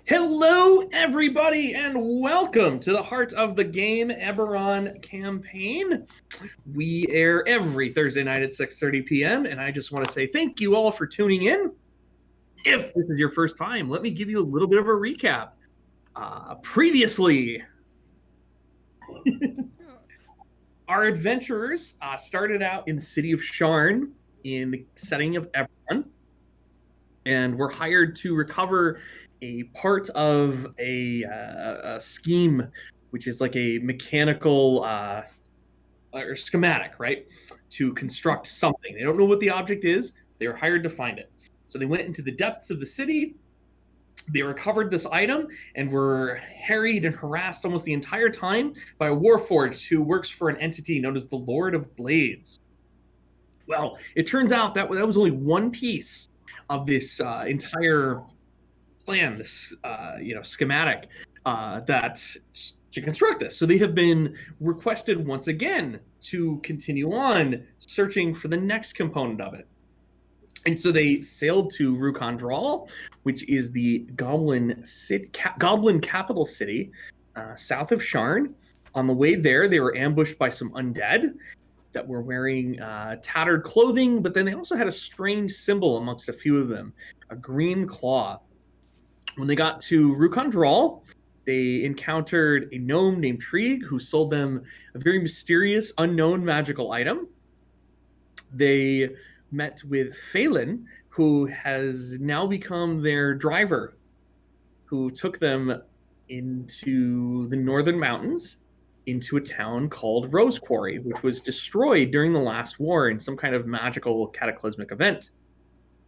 Hello, everybody, and welcome to the Heart of the Game Eberron campaign. We air every Thursday night at 6:30 p.m., and I just want to say thank you all for tuning in. If this is your first time, let me give you a little bit of a recap. Previously, our adventurers started out in the city of Sharn in the setting of Eberron, and were hired to recover a part of a scheme, which is like a mechanical or schematic, right? To construct something. They don't know what the object is. They were hired to find it. So they went into the depths of the city. They recovered this item and were harried and harassed almost the entire time by a warforged who works for an entity known as the Lord of Blades. Well, it turns out that was only one piece of this entire plan, this schematic that to construct this. So they have been requested once again to continue on searching for the next component of it. And so they sailed to Rukandral, which is the goblin capital city south of Sharn. On the way there, they were ambushed by some undead that were wearing tattered clothing, but then they also had a strange symbol amongst a few of them, a green claw. When they got to Rukandral, they encountered a gnome named Trig who sold them a very mysterious, unknown magical item. They met with Phelan, who has now become their driver, who took them into the northern mountains, into a town called Rose Quarry, which was destroyed during the last war in some kind of magical cataclysmic event.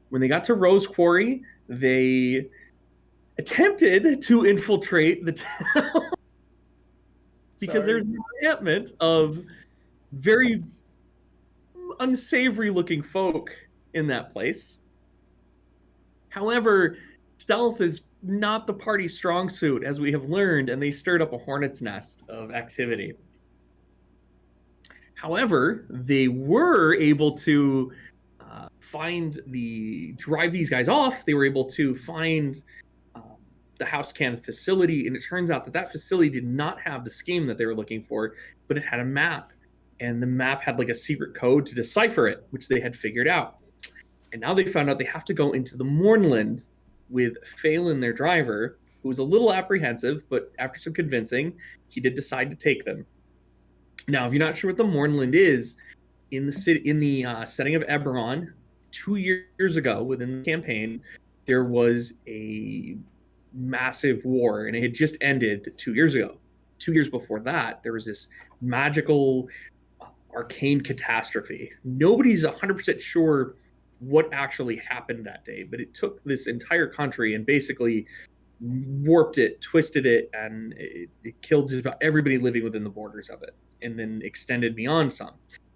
When they got to Rose Quarry, they attempted to infiltrate the town because there's an encampment of very unsavory looking folk in that place. However, stealth is not the party's strong suit, as we have learned, and they stirred up a hornet's nest of activity. However, they were able to drive these guys off. They were able to find the Housecan facility, and it turns out that facility did not have the scheme that they were looking for, but it had a map, and the map had like a secret code to decipher it, which they had figured out. And now they found out they have to go into the Mournland with Phelan, their driver, who was a little apprehensive, but after some convincing, he did decide to take them. Now, if you're not sure what the Mournland is, in the setting of Eberron, 2 years ago, within the campaign, there was a massive war, and it had just ended 2 years ago. 2 years before that, there was this magical arcane catastrophe. Nobody's 100% sure what actually happened that day, but it took this entire country and basically warped it, twisted it, and it killed just about everybody living within the borders of it, and then extended beyond some.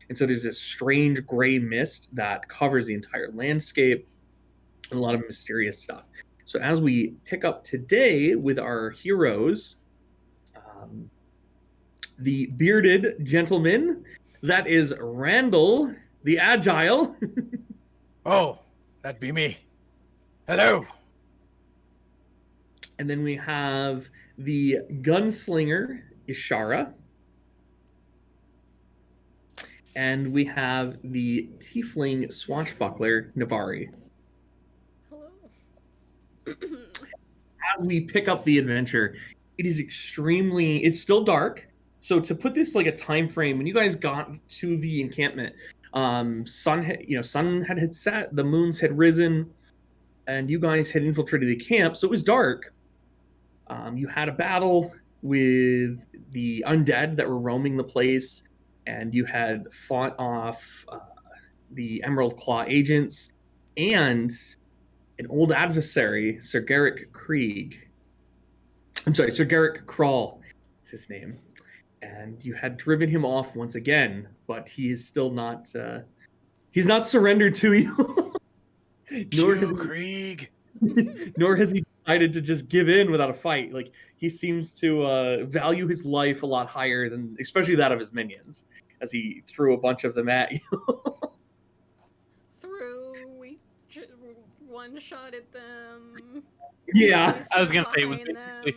And so there's this strange gray mist that covers the entire landscape, and a lot of mysterious stuff. So as we pick up today with our heroes, the bearded gentleman, that is Randall, the Agile. Oh, that'd be me. Hello. And then we have the gunslinger, Ishara. And we have the tiefling swashbuckler, Navari. Hello. As we pick up the adventure, it is it's still dark. So to put this like a time frame, when you guys got to the encampment, sun had set, the moons had risen, and you guys had infiltrated the camp, so it was dark. You had a battle with the undead that were roaming the place, and you had fought off the Emerald Claw agents and an old adversary, Sir Garrick Krall is his name. And you had driven him off once again, but he is still not he's not surrendered to you. Nor has he decided to just give in without a fight. Like, he seems to value his life a lot higher than, especially that of his minions, as he threw a bunch of them at you. one-shotted them. Yeah. I was gonna say Behind it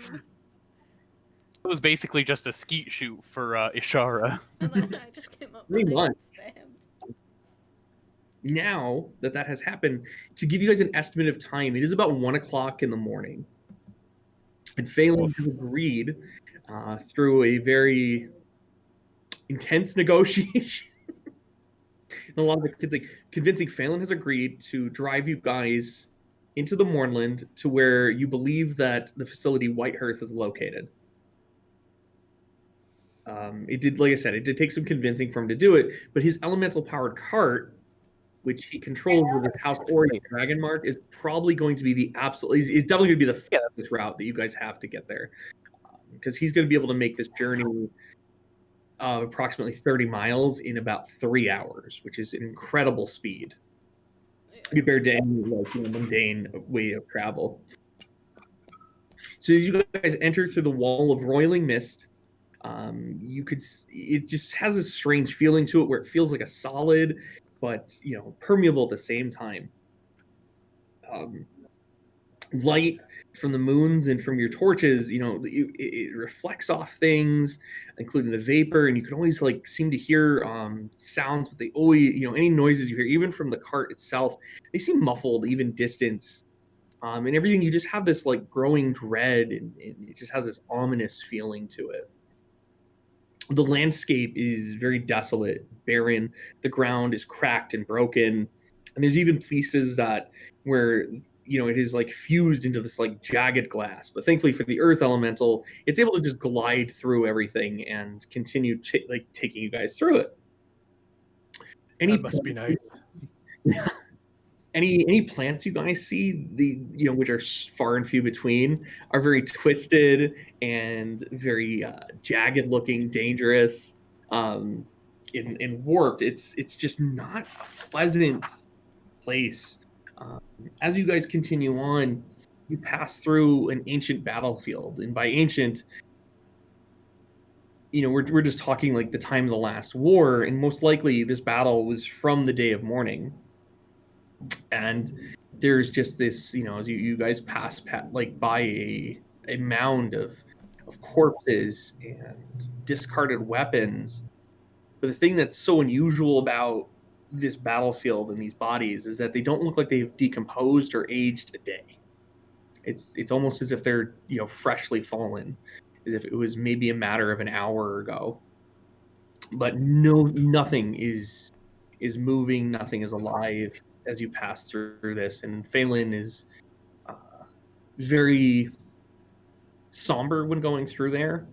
was basically just a skeet shoot for Ishara. And then I just came up Pretty behind much. and stabbed. Now that has happened, to give you guys an estimate of time, it is about 1 o'clock in the morning. And Phelan has agreed through a very intense negotiation. And a lot of convincing Phelan has agreed to drive you guys into the Mournland to where you believe that the facility White Hearth is located. It did, like I said, it did take some convincing for him to do it, but his elemental powered cart, which he controls with his House Ori Dragon Mark, is probably going to be the absolute. It's definitely going to be the fastest route that you guys have to get there, because he's going to be able to make this journey of approximately 30 miles in about 3 hours, which is an incredible speed compared to any mundane way of travel. So as you guys enter through the wall of roiling mist, it just has a strange feeling to it where it feels like a solid, but permeable at the same time. Light from the moons and from your torches, it reflects off things, including the vapor, and you can always seem to hear sounds, but they always, any noises you hear, even from the cart itself, they seem muffled, even distance. And everything, you just have this growing dread, and it just has this ominous feeling to it. The landscape is very desolate, barren. The ground is cracked and broken, and there's even places where it is fused into this jagged glass. But thankfully for the earth elemental, it's able to just glide through everything and continue taking you guys through it. That must be nice. Any plants you guys see, which are far and few between, are very twisted and very jagged looking, dangerous, and warped. It's just not a pleasant place. As you guys continue on, you pass through an ancient battlefield, and by ancient, we're just talking the time of the last war, and most likely this battle was from the Day of Mourning. And there's just this, as you guys pass by a mound of corpses and discarded weapons. But the thing that's so unusual about this battlefield and these bodies is that they don't look like they've decomposed or aged a day. It's almost as if they're freshly fallen, as if it was maybe a matter of an hour ago. But nothing is moving, nothing is alive as you pass through this, and Phelan is very somber when going through there,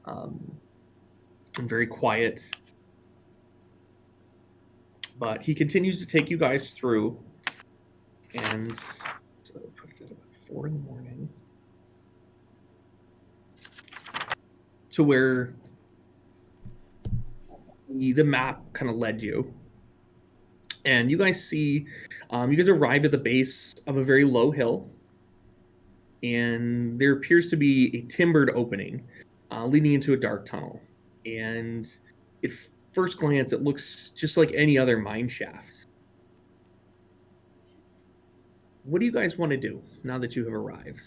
and very quiet. But he continues to take you guys through, and so put it at about 4 in the morning to where the map kind of led you. And you guys see, you guys arrive at the base of a very low hill, and there appears to be a timbered opening leading into a dark tunnel. And at first glance, it looks just like any other mine shaft. What do you guys want to do now that you have arrived?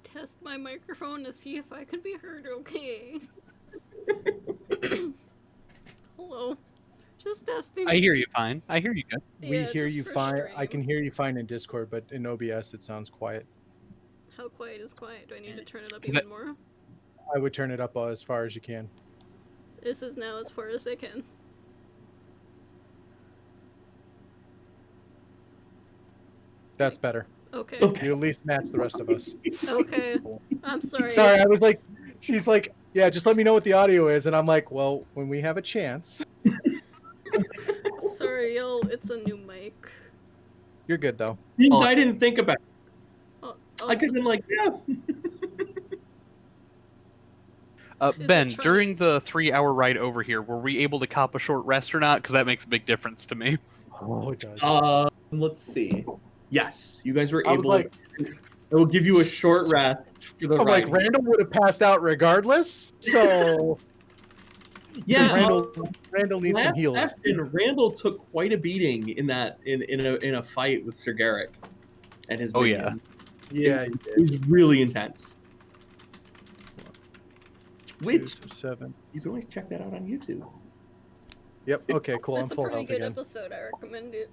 Test my microphone to see if I can be heard okay. Hello. Just testing. I hear you fine. I hear you good. We Yeah, hear just you for fine. I stream. can hear you fine in Discord, but in OBS it sounds quiet. How quiet is quiet? Do I need to turn it up Is even more? I would turn it up as far as you can. This is now as far as I can. That's better. Okay. Okay. You at least match the rest of us. Okay. I'm sorry. Sorry, I was like, she's like, yeah, just let me know what the audio is, and I'm like, well, when we have a chance. Sorry, yo, it's a new mic. You're good though. Things I didn't think about. I could have been like, yeah. Ben, it during trying? the 3-hour ride over here, were we able to cop a short rest or not? Because that makes a big difference to me. Oh, it does. Let's see. Yes, you guys were I was able. like- It will give you a short rest for the I'm ride. like, Randall would have passed out regardless, so Yeah, Randall needs some last heals. session, Randall took quite a beating in a fight with Sir Garrick and his Oh, yeah. minion. Yeah, It was really intense. Which 7. you can always check that out on YouTube. Yep. Okay. Cool. That's I'm a full pretty health good again. episode. I recommend it.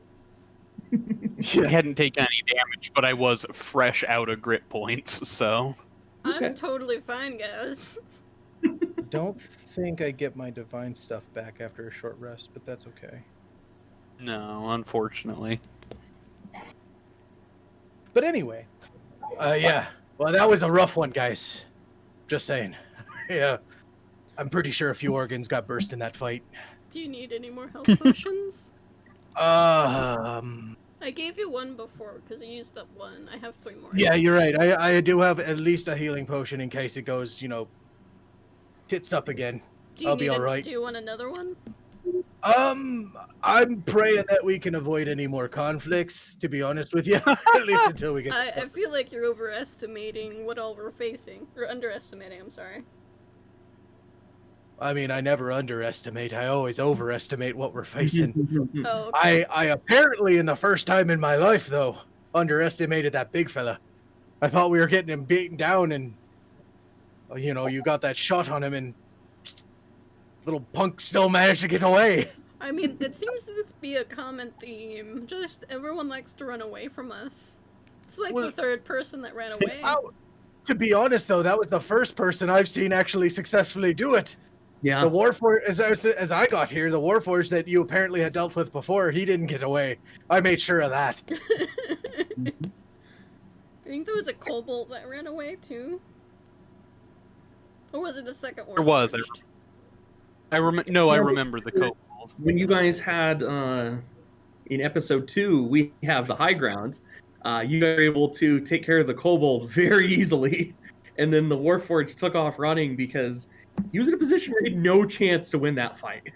I hadn't taken any damage, but I was fresh out of grit points, so... Okay. I'm totally fine, guys. Don't think I get my divine stuff back after a short rest, but that's okay. No, unfortunately. But anyway, yeah. Well, that was a rough one, guys. Just saying. Yeah. I'm pretty sure a few organs got burst in that fight. Do you need any more health potions? I gave you one before because you used up one. I have 3 more. Yeah, you're right. I do have at least a healing potion in case it goes, tits up again. I'll be all right. Do you want another one? I'm praying that we can avoid any more conflicts, to be honest with you. At least until we get... I feel like you're overestimating what all we're facing. Or underestimating, I'm sorry. I mean, I never underestimate. I always overestimate what we're facing. Oh, okay. I apparently, in the first time in my life, though, underestimated that big fella. I thought we were getting him beaten down and, you got that shot on him and little punk still managed to get away. I mean, it seems to be a common theme. Just everyone likes to run away from us. It's like the third person that ran away. To be honest, though, that was the first person I've seen actually successfully do it. Yeah. The Warforged, as I got here, the Warforged that you apparently had dealt with before, he didn't get away. I made sure of that. I think there was a kobold that ran away too. Or was it the second one? There was. I remember the kobold. When you guys had in episode 2, we have the high ground. You guys were able to take care of the kobold very easily, and then the Warforged took off running because he was in a position where he had no chance to win that fight.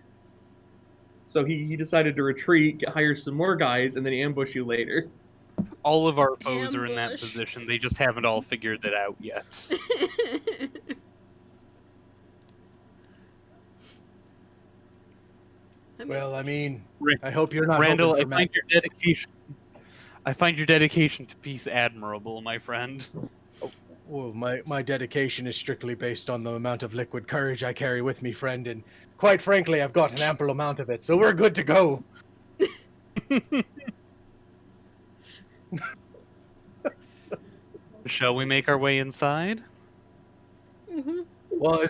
So he decided to retreat, hire some more guys, and then ambush you later. All of our foes are in that Ambush. position. They just haven't all figured it out yet. Well, I mean, I hope you're not Randall, hoping for I find your dedication to peace admirable, my friend. Well, my dedication is strictly based on the amount of liquid courage I carry with me, friend, and quite frankly, I've got an ample amount of it, so we're good to go. Shall we make our way inside? Mm-hmm. Well,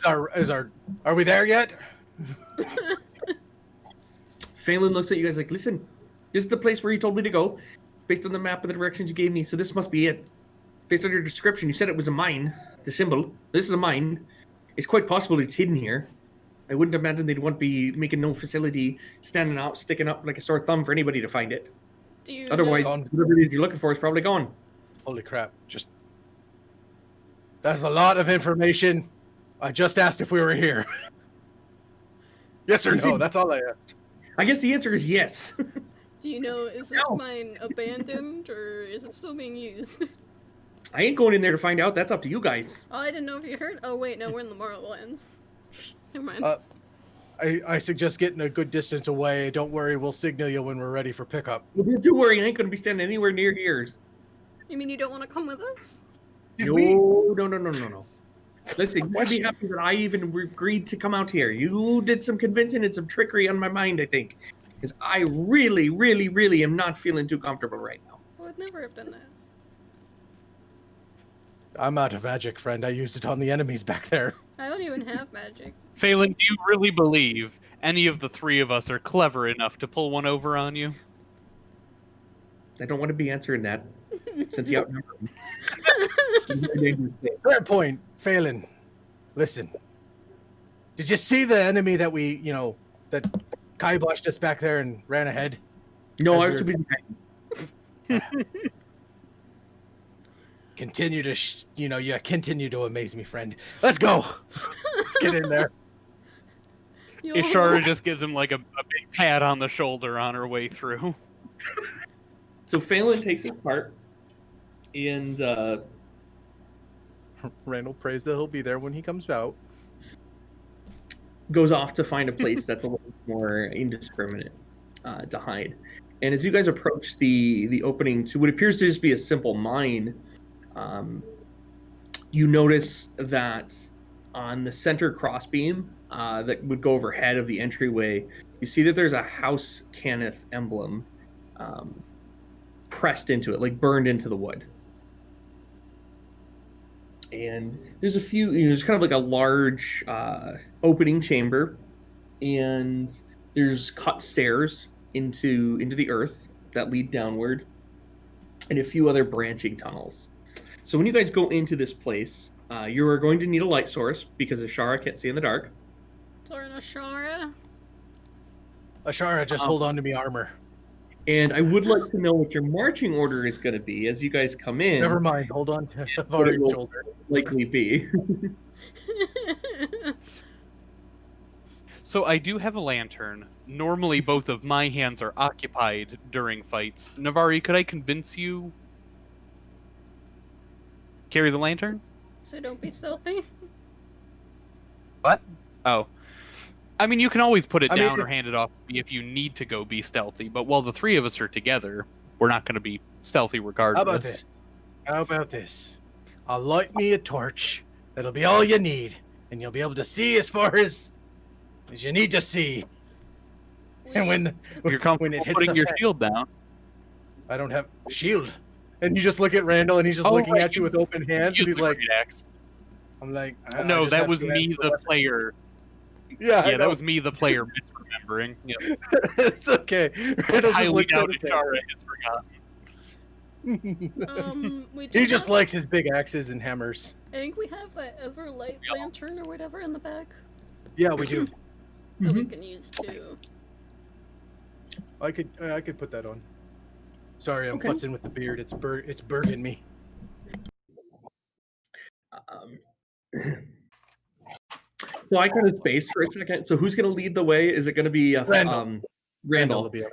are we there yet? Phelan looks at you guys like, listen, this is the place where you told me to go, based on the map and the directions you gave me, so this must be it. Based on your description, you said it was a mine, the symbol. This is a mine. It's quite possible it's hidden here. I wouldn't imagine they'd want to be making no facility standing out, sticking up like a sore thumb for anybody to find it. Otherwise, whatever it is you're looking for is probably gone. Holy crap. That's a lot of information. I just asked if we were here. Yes or no? That's all I asked. I guess the answer is yes. Do you know, is this mine abandoned or is it still being used? I ain't going in there to find out. That's up to you guys. Oh, I didn't know if you heard. Oh, wait, no, we're in the Morrowlands. Never mind. I suggest getting a good distance away. Don't worry, we'll signal you when we're ready for pickup. Well, don't worry, I ain't going to be standing anywhere near here. You mean you don't want to come with us? No. Listen, you should be happy that I even agreed to come out here. You did some convincing and some trickery on my mind, I think. Because I really, really, really am not feeling too comfortable right now. I would never have done that. I'm out of magic, friend. I used it on the enemies back there. I don't even have magic. Phelan, do you really believe any of the 3 of us are clever enough to pull one over on you? I don't want to be answering that, since you outnumber me. Fair point, Phelan. Listen. Did you see the enemy that that kiboshed us back there and ran ahead? No, I was too busy. Continue to, continue to amaze me, friend. Let's go. Let's get in there. Ishara just gives him like a big pat on the shoulder on her way through. So Phelan takes his part, and Randall prays that he'll be there when he comes out. goes off to find a place that's a little more indiscriminate to hide. And as you guys approach the opening to what appears to just be a simple mine, you notice that on the center crossbeam that would go overhead of the entryway, you see that there's a House Cannith emblem pressed into it, like burned into the wood. And there's a few, there's kind of like a large opening chamber, and there's cut stairs into the earth that lead downward, and a few other branching tunnels. So when you guys go into this place, you are going to need a light source because Ashara can't see in the dark. Darn Ashara. Ashara, just hold on to me armor. And I would like to know what your marching order is going to be as you guys come in. Never mind. Hold on to What it our will shoulder. likely be. So I do have a lantern. Normally, both of my hands are occupied during fights. Navari, could I convince you? Carry the lantern? So don't be stealthy. What? Oh. I mean, you can always put it I mean, down or hand it off if you need to go be stealthy, but while the three of us are together, we're not going to be stealthy regardless. How about this? How about this? I'll light me a torch. That'll be all you need, and you'll be able to see as far as you need to see. And when You're comfortable it hits putting the your fan- shield down. I don't have a shield. And you just look at Randall, and he's just Oh, looking right, at you with open hands, Use and he's the like, great axe. I'm like, I No, just that have was two me, hands the for player. Yeah, I Yeah, that know. was me, the player, misremembering. Yeah. It's okay. Randall just Highly looks doubt at it. Ashara has forgotten. We He do just have- likes his big axes and hammers. I think we have that Everlight lantern or whatever in the back Yeah, we do. that we Mhm. can use too. I could put that on. Sorry, I'm Okay. futzing with the beard. It's burning me. So I kind of spaced for a second. So who's going to lead the way? Is it going to be Randall. Randall? will be up.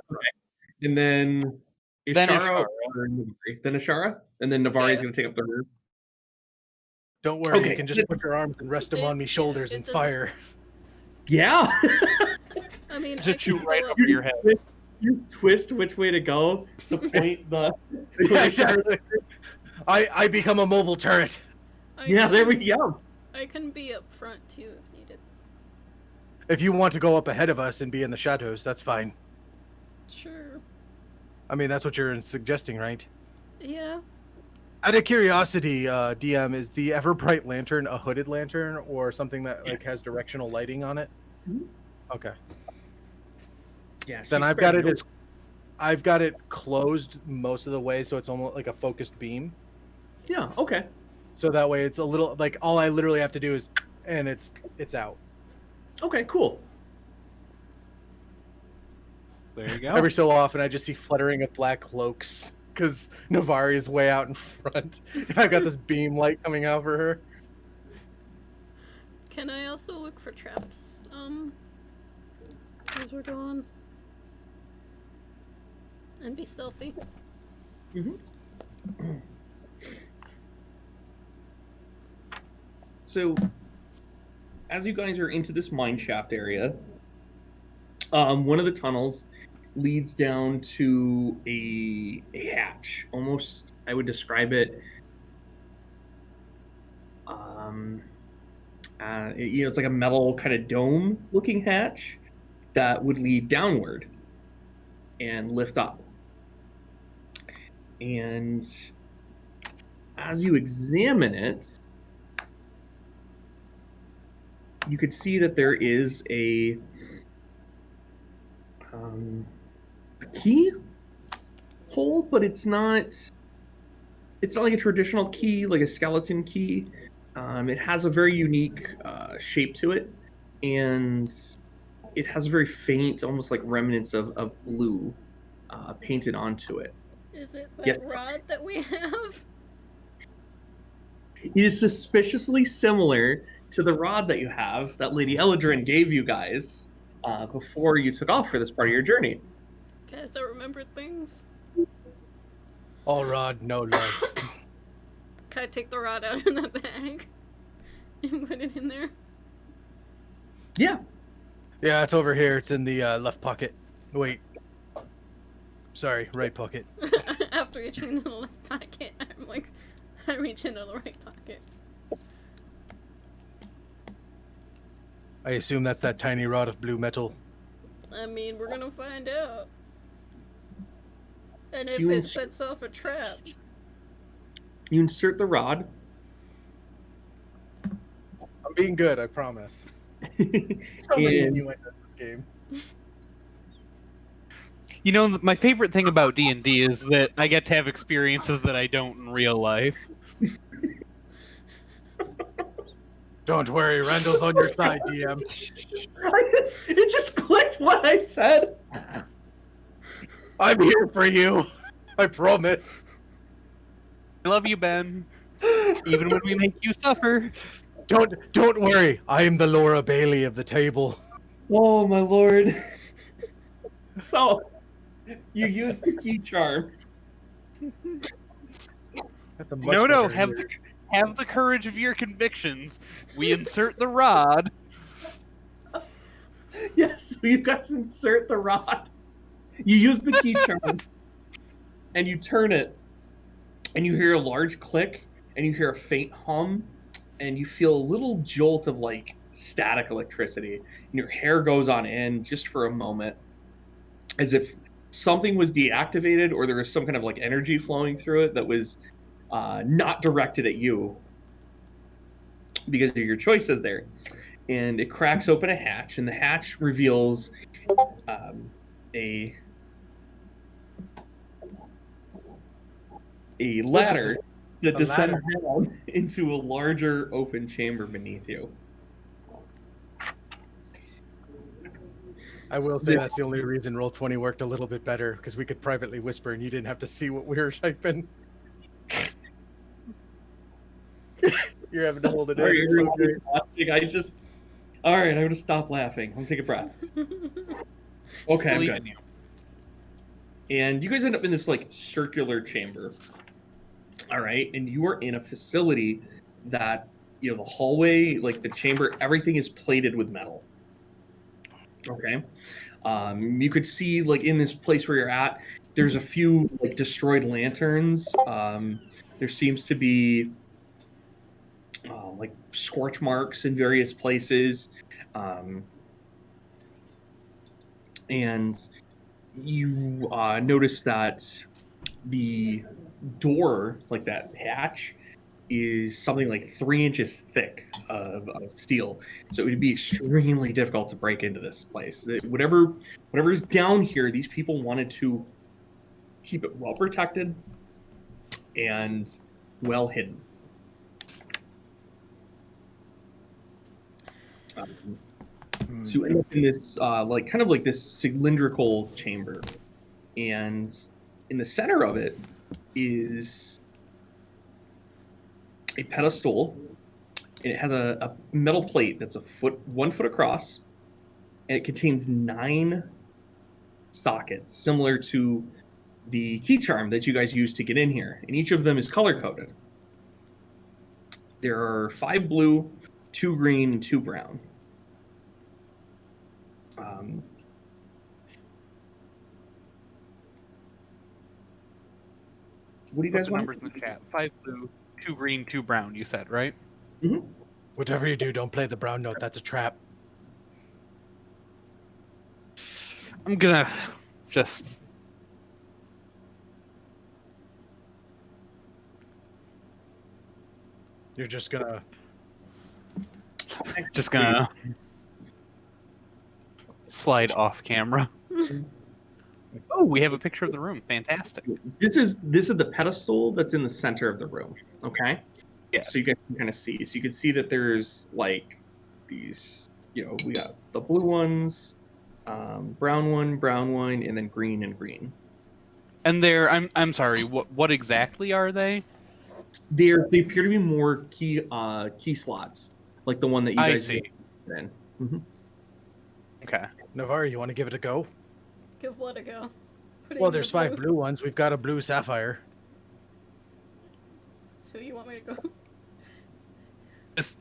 And then Then Ishara, Ishara. or Navari? Then Ashara, and then Navari is going to take up the rear. Don't worry, Okay. you can just put your arms and rest them on me shoulders it and doesn't- fire. Yeah. I mean, I Just shoot can right go up- over your head. You twist which way to go to point the. Yeah, exactly. I become a mobile turret. I Yeah, there we can- go. I can be up front too if needed. If you want to go up ahead of us and be in the shadows, that's fine. Sure. I mean, that's what you're suggesting, right? Yeah. Out of curiosity, DM, is the Everbright lantern a hooded lantern or something that like has directional lighting on it? Mhm. Okay. Yeah. Then she's I've got spread it as I've got it closed most of the way, so it's almost like a focused beam. Yeah. Okay. So that way it's a little like all I literally have to do is and it's out. Okay. Cool. There you go. Every so often I just see fluttering of black cloaks because Navari is way out in front. And I've got this beam light coming out for her. Can I also look for traps? As we're going. And be stealthy. So, as you guys are into this mine shaft area, one of the tunnels leads down to a hatch. Almost, I would describe it. It's like a metal kind of dome-looking hatch that would lead downward and lift up. And as you examine it, you could see that there is a key hole, but it's not like a traditional key, like a skeleton key. It has a very unique shape to it, and it has a very faint, almost like remnants of blue painted onto it. Is it that Yes. rod that we have? It is suspiciously similar to the rod that you have that Lady Eladrin gave you guys before you took off for this part of your journey. Guys don't remember things. All rod, no love. Can I take the rod out of the bag? And put it in there? Yeah. Yeah, it's over here. It's in the left pocket. Wait. Sorry, right pocket. After reaching the left pocket, I'm like, I reach into the right pocket. I assume that's that tiny rod of blue metal. I mean, we're gonna find out. And if You it ins- sets off a trap, You insert the rod. I'm being good, I promise. So many And innuendos in this game. You know, my favorite thing about D&D is that I get to have experiences that I don't in real life. Don't worry, Randall's on your side, DM. it just clicked what I said. I'm here for you. I promise. I love you, Ben. Even when we make you suffer. Don't worry. I am the Laura Bailey of the table. Oh my lord. So, you use the key charm. That's a much No, better have the courage of your convictions. We insert the rod. Yes, so you guys insert the rod. You use the key charm, and you turn it, and you hear a large click, and you hear a faint hum, and you feel a little jolt of like static electricity, and your hair goes on end just for a moment, as if something was deactivated or there was some kind of like energy flowing through it that was not directed at you because of your choices there. And it cracks open a hatch, and the hatch reveals a ladder that descends down into a larger open chamber beneath you. I will say that's the only reason Roll20 worked a little bit better, because we could privately whisper and you didn't have to see what we were typing. You're having to hold it in. Sorry, It's so everyone great. is laughing. All right, I'm going to stop laughing. I'm going to take a breath. Okay, I'm Believe good. in you. And you guys end up in this like circular chamber. All right, and you are in a facility that, you know, the hallway, like the chamber, everything is plated with metal. Okay. You could see like in this place where you're at, there's a few like destroyed lanterns. There seems to be like scorch marks in various places. And you notice that the door, like that hatch, is something like 3 inches thick of steel. So it would be extremely difficult to break into this place. Whatever's down here, these people wanted to keep it well protected and well hidden. So you end up in this like kind of like this cylindrical chamber, and in the center of it is a pedestal, and it has a metal plate that's 1 foot across, and it contains 9 sockets similar to the key charm that you guys used to get in here, and each of them is color coded. There are 5 blue, 2 green, and 2 brown. What do you Put guys the want? numbers in the chat. 5 blue, 2 green, 2 brown, you said, right? Mm-hmm. Whatever you do, don't play the brown note. That's a trap. I'm gonna just... You're just gonna... slide off camera. Oh, we have a picture of the room. Fantastic. This is the pedestal that's in the center of the room. Okay. Yeah. So you guys can kind of see. So you can see that there's like these. You know, we got the blue ones, brown one, and then green and green. And they're I'm sorry. What exactly are they? They appear to be more key slots, like the one that you I guys see. in. Mm-hmm. Okay. Navarre, you want to give it a go? give what a go. Put it Well, in there's the 5 blue ones. We've got a blue sapphire. So you want me to go? Just,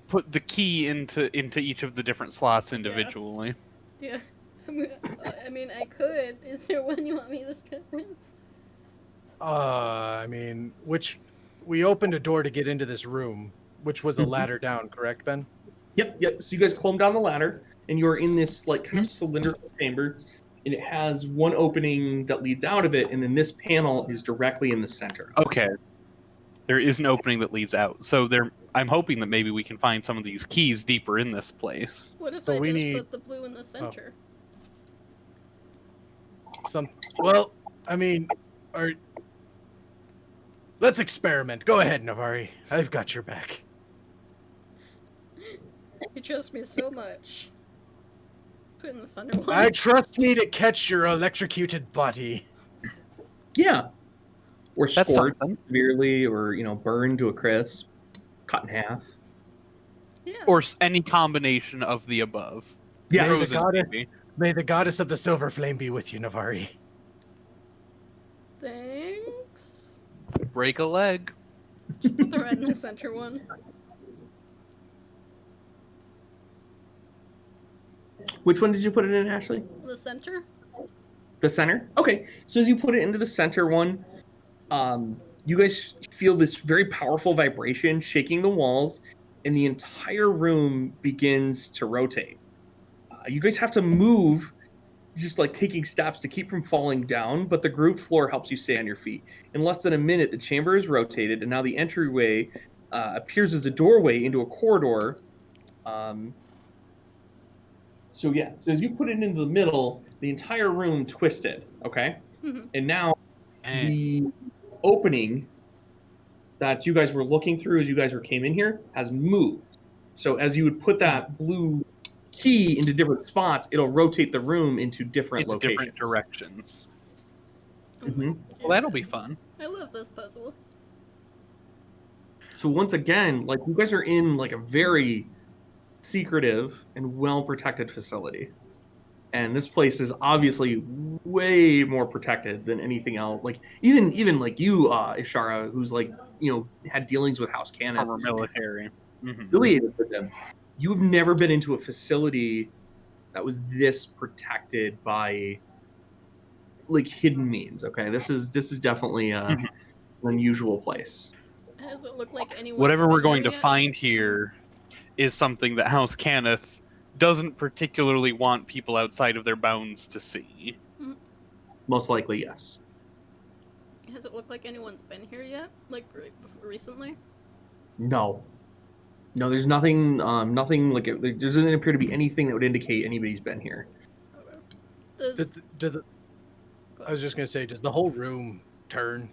put the key into each of the different slots individually. Yeah. I mean, I could. Is there one you want me to step in? I mean, we opened a door to get into this room, which was a Mhm. ladder down, correct, Ben? Yep. So you guys climb down the ladder, and you are in this like kind of cylindrical chamber, and it has one opening that leads out of it, and then this panel is directly in the center. Okay. There is an opening that leads out. So I'm hoping that maybe we can find some of these keys deeper in this place. What if So I we just need- put the blue in the center? Well, I mean, let's experiment. Go ahead, Navari. I've got your back. You trust me so much. Put in the center one. I trust me to catch your electrocuted body. Yeah. Or That's scored something. severely, or burned to a crisp, cut in half. Yeah. Or any combination of the above. Yeah. May the Frozen, goddess- maybe. May the goddess of the silver flame be with you, Navari. Thanks. Break a leg. Put the red in the center one. Which one did you put it in, Ashley? The center? The center? Okay. So as you put it into the center one, you guys feel this very powerful vibration shaking the walls, and the entire room begins to rotate. You guys have to move, just like taking steps to keep from falling down, but the grooved floor helps you stay on your feet. In less than a minute, the chamber is rotated, and now the entryway appears as a doorway into a corridor. So as you put it into the middle, the entire room twisted, okay? Mhm. And now Eh. the opening that you guys were looking through as you guys came in here has moved. So as you would put that blue key into different spots, it'll rotate the room into different Into locations. different directions. Oh my Mhm. Well, that'll be fun. I love this puzzle. So once again, like you guys are in like a very secretive and well-protected facility. And this place is obviously way more protected than anything else. Like even like you, Ishara, who's like, had dealings with House Cannith, Former military. Mhm. affiliated with them. You've never been into a facility that was this protected by like hidden means. Okay, this is definitely an unusual place. Does it look like anyone? Whatever we're going to find here is something that House Cannith doesn't particularly want people outside of their bounds to see. Most likely, yes. Has it looked like anyone's been here yet? Like recently? No, there's nothing. Nothing like there doesn't appear to be anything that would indicate anybody's been here. Okay. I was just gonna say, does the whole room turn?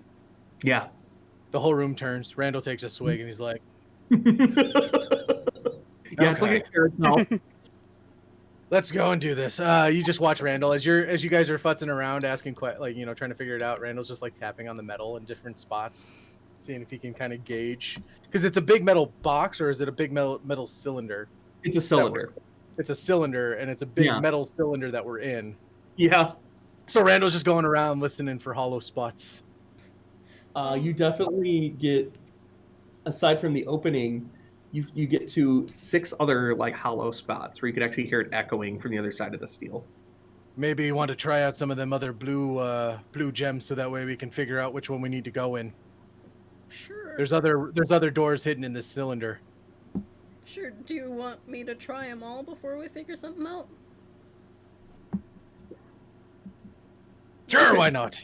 Yeah. The whole room turns. Randall takes a swig and he's like, Yeah, it's like a carousel. "Let's go and do this." You just watch Randall as you guys are futzing around, asking trying to figure it out. Randall's just like tapping on the metal in different spots, seeing if he can kind of gauge. Because it's a big metal box, or is it a big metal cylinder? It's a cylinder. It's a cylinder, and it's a big Yeah. metal cylinder that we're in. Yeah. So Randall's just going around listening for hollow spots. You definitely get, aside from the opening, you get to 6 other like hollow spots where you could actually hear it echoing from the other side of the steel. Maybe you want to try out some of them other blue gems, so that way we can figure out which one we need to go in. Sure. There's other doors hidden in this cylinder. Sure. Do you want me to try them all before we figure something out? Sure, Okay. why not?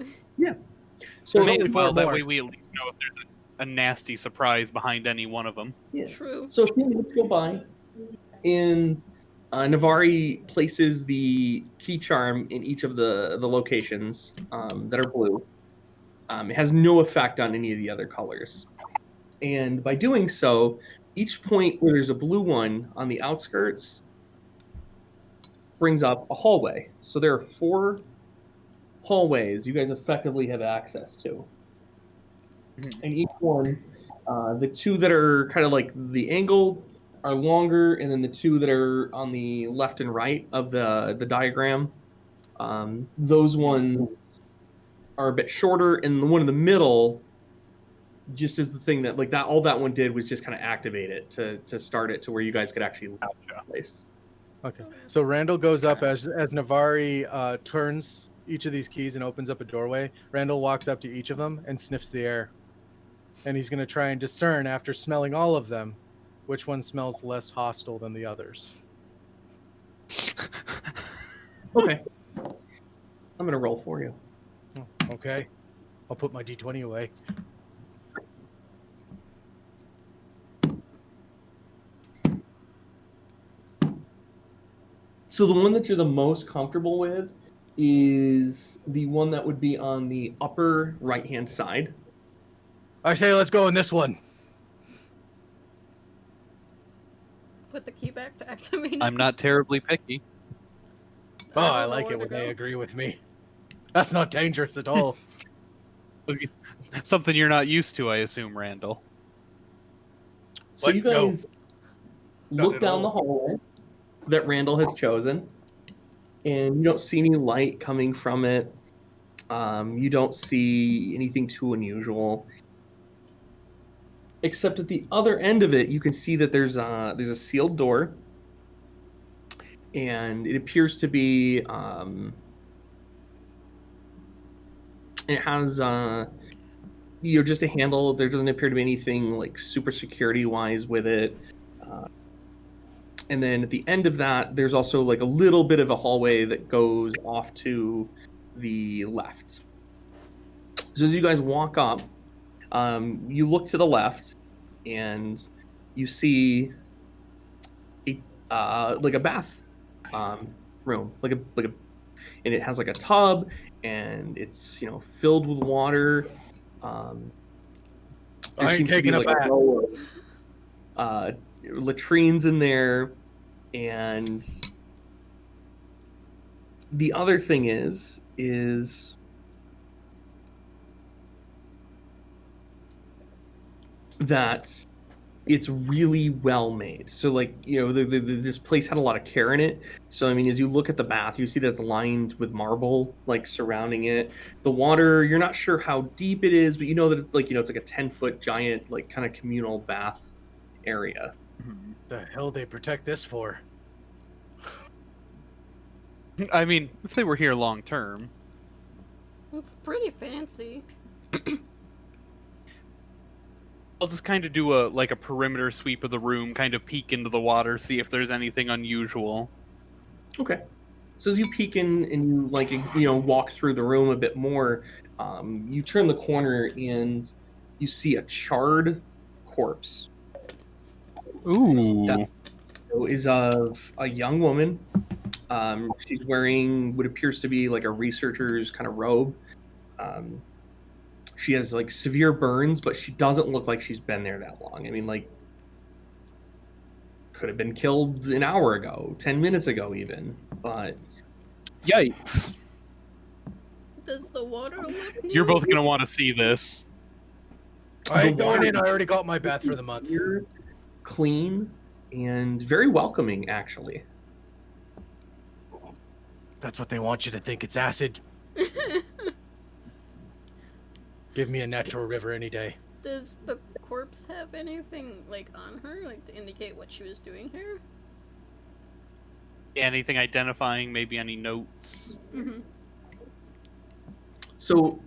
So May only as well, four that more. way we at least know if there's a nasty surprise behind any one of them. yeah. True. So a few minutes go by, and Navari places the key charm in each of the locations that are blue. It has no effect on any of the other colors. And by doing so, each point where there's a blue one on the outskirts brings up a hallway. So there are 4 hallways you guys effectively have access to. And each one, the 2 that are kind of like the angled are longer, and then the 2 that are on the left and right of the diagram, those ones are a bit shorter, and the one in the middle just as the thing that like that all that one did was just kind of activate it to start it to where you guys could actually leave the place. Okay. So Randall goes up as Navari turns each of these keys and opens up a doorway. Randall walks up to each of them and sniffs the air. And he's going to try and discern, after smelling all of them, which one smells less hostile than the others. Okay. I'm going to roll for you. Oh, okay. I'll put my D20 away. So the one that you're the most comfortable with is the one that would be on the upper right-hand side. I say let's go in this one. Put the key back to activate it. I'm not terribly picky. Oh, I don't know like where it to when they go. agree with me. That's not dangerous at all. Something you're not used to, I assume, Randall. So What? you No. guys Not look at down all. the hallway that Randall has chosen, and you don't see any light coming from it. You don't see anything too unusual. Except at the other end of it, you can see that there's a sealed door, and it appears to be it has just a handle. There doesn't appear to be anything like super security wise with it. And then at the end of that, there's also like a little bit of a hallway that goes off to the left. So as you guys walk up, you look to the left, and you see like a bath room, like a, and it has like a tub, and it's filled with water. There I ain't seems to taking be a like bath. row of latrines in there, and the other thing is that it's really well made. So like, this place had a lot of care in it. So I mean, as you look at the bath, you see that it's lined with marble like surrounding it. The water, you're not sure how deep it is, but you know that it's like a 10-foot giant like kind of communal bath area. The hell they protect this for? I mean, if they were here long term. It's pretty fancy. I'll just kind of do a perimeter sweep of the room, kind of peek into the water, see if there's anything unusual. Okay. So as you peek in and you walk through the room a bit more, you turn the corner and you see a charred corpse. Ooh. That is of a young woman. She's wearing what appears to be like a researcher's kind of robe. She has like severe burns, but she doesn't look like she's been there that long. I mean, like, could have been killed an hour ago, 10 minutes ago even, but... Yikes. Does the water look new? You're both going to want to see this. I ain't going in. I already got my bath for the month. Clear, clean, and very welcoming, actually. That's what they want you to think. It's acid. Give me a natural river any day. Does the corpse have anything like on her, like to indicate what she was doing here? Anything identifying, maybe any notes? Mm-hmm. So,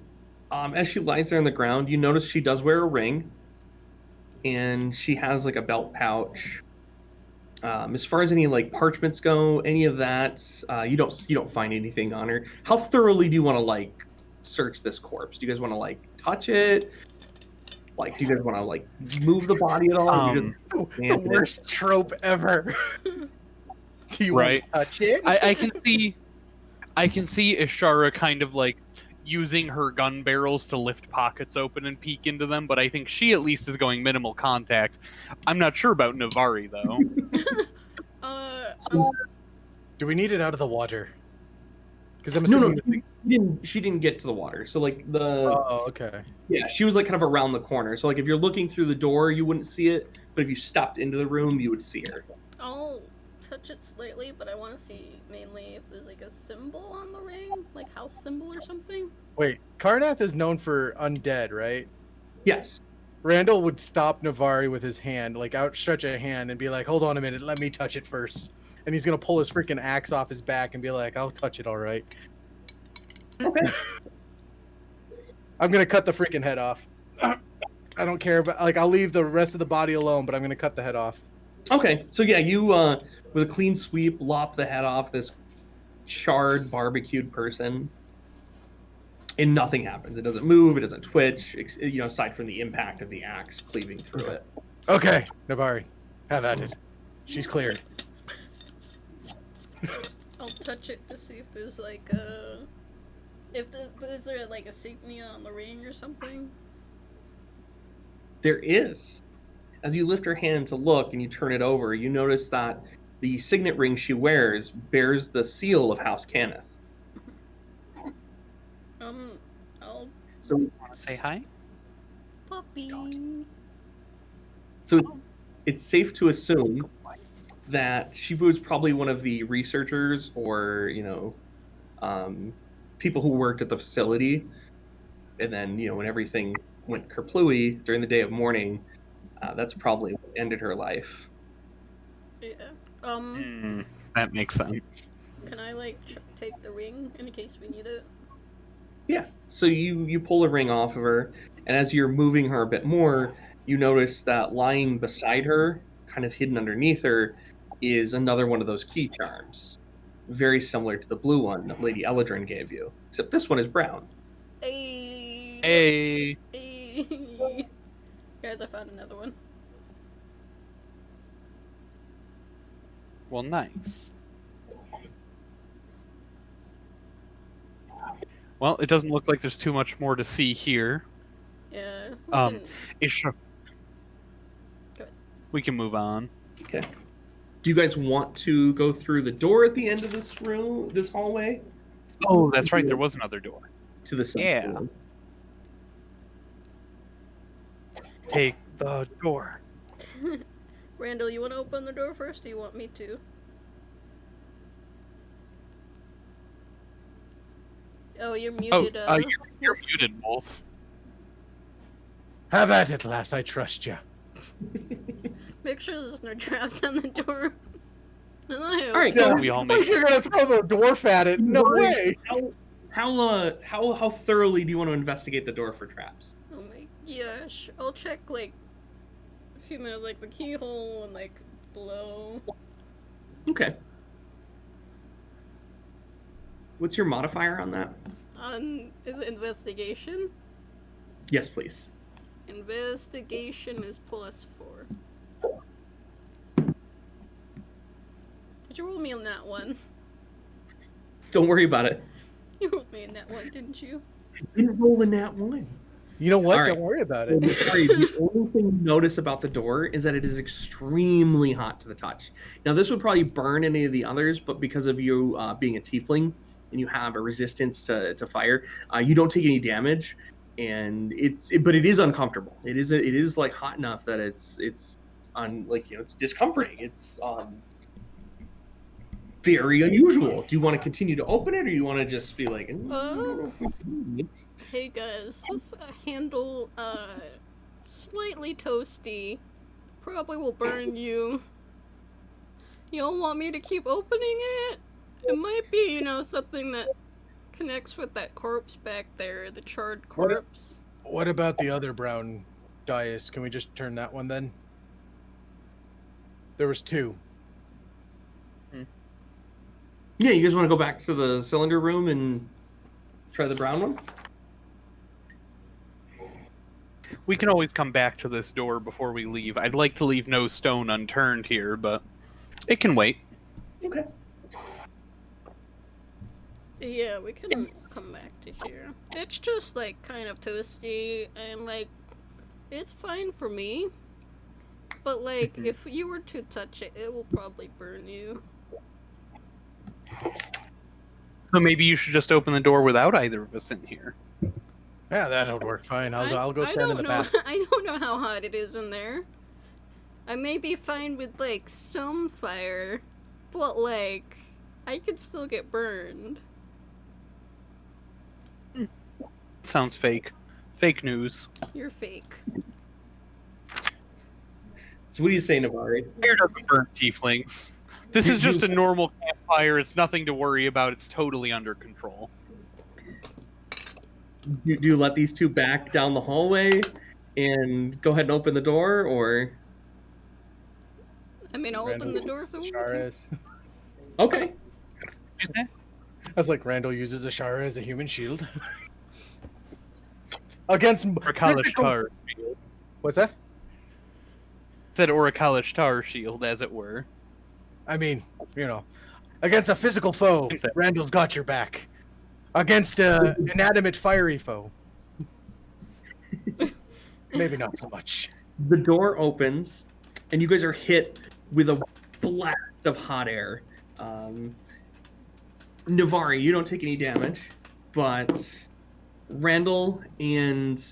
as she lies there on the ground, you notice she does wear a ring, and she has like a belt pouch. As far as any like parchments go, any of that, you don't find anything on her. How thoroughly do you want to like search this corpse? Do you guys want to like touch it? Like, do you guys want to like move the body at all? Or you just The worst trope ever. Do you Right. want to touch it? I can see Ishara kind of like using her gun barrels to lift pockets open and peek into them, but I think she at least is going minimal contact. I'm not sure about Navari though. Do we need it out of the water? Because I'm No, assuming she didn't get to the water. So like Oh, okay. yeah, she was like kind of around the corner. So like if you're looking through the door, you wouldn't see it, but if you stepped into the room, you would see her. I'll touch it slightly, but I want to see mainly if there's like a symbol on the ring, like house symbol or something. Wait, Karnath is known for undead, right? Yes. Randall would stop Navari with his hand, like outstretch a hand and be like, hold on a minute, let me touch it first. And he's gonna pull his freaking axe off his back and be like, I'll touch it, all right. Okay. I'm gonna cut the freaking head off. I don't care about, like, I'll leave the rest of the body alone, but I'm gonna cut the head off. Okay, so yeah, you with a clean sweep lop the head off this charred, barbecued person, and nothing happens. It doesn't move. It doesn't twitch. Aside from the impact of the axe cleaving through it. Okay, Navari, have at it. She's cleared. I'll touch it to see if there's like a... Is there like a signia on the ring or something? There is. As you lift her hand to look and you turn it over, you notice that the signet ring she wears bears the seal of House Cannith. I'll... So, Want to say hi? Puppy. so it's safe to assume that she was probably one of the researchers or, people who worked at the facility. And then, when everything went kerplooey during the day of mourning, that's probably what ended her life. Yeah. That makes sense. Can I like take the ring in case we need it? Yeah. So you pull the ring off of her, and as you're moving her a bit more, you notice that lying beside her, kind of hidden underneath her, is another one of those key charms. Very similar to the blue one that Lady Eladrin gave you, except this one is brown. Hey. Hey. Hey. Guys, I found another one. Well, nice. Well, it doesn't look like there's too much more to see here. Yeah. We can move on. Okay. Do you guys want to go through the door at the end of this hallway? Oh, that's right. There was another door. To the side. Yeah. Take the door. Randall, you want to open the door first? Or do you want me to? Oh, you're muted. You're muted, Wolf. Have at it, lass. I trust you. Make sure there's no traps on the door. All right, Yeah, we all make you're gonna throw the dwarf at it? No way. How thoroughly do you want to investigate the door for traps? Oh my gosh. I'll check like a few minutes, like the keyhole and like below. Okay. What's your modifier on that? Is it investigation? Yes, please. Investigation is +4. Did you roll me on that one? Don't worry about it. You rolled me in that one, didn't you? I didn't roll in that one. You know what? All right. Don't worry about it. The only thing you notice about the door is that it is extremely hot to the touch. Now, this would probably burn any of the others, but because of you being a tiefling and you have a resistance to fire, you don't take any damage. And but it is uncomfortable. It is like hot enough that it's discomforting. It's very unusual. Do you want to continue to open it, or you want to just be like, hey guys, this handle slightly toasty. Probably will burn you. You don't want me to keep opening it? It might be, something that connects with that corpse back there, the charred corpse. What about the other brown dais? Can we just turn that one then? There was 2. Yeah, you guys want to go back to the cylinder room and try the brown one? We can always come back to this door before we leave. I'd like to leave no stone unturned here, but it can wait. Okay. Yeah, we can come back to here. It's just, like, kind of toasty, and, like, it's fine for me. But, like, if you were to touch it, it will probably burn you. So maybe you should just open the door without either of us in here. Yeah, that'll work fine. I'll go stand in the back. I don't know how hot it is in there. I may be fine with, like, some fire, but, like, I could still get burned. Sounds fake. Fake news. You're fake. So what do you say, Navari? Fire doesn't burn tieflings. This is just a normal campfire. It's nothing to worry about. It's totally under control. Do you let these two back down the hallway and go ahead and open the door, or? I mean, I'll open the door if I want to. Ashara is. Okay. You say? I was like, Randall uses Ashara as a human shield. Against Oracalish Tar shield. What's that? Said Oracalish Tar shield, as it were. I mean, you know, against a physical foe, Randall's got your back. Against a inanimate fiery foe, maybe not so much. The door opens, and you guys are hit with a blast of hot air. Navari, you don't take any damage, but Randall and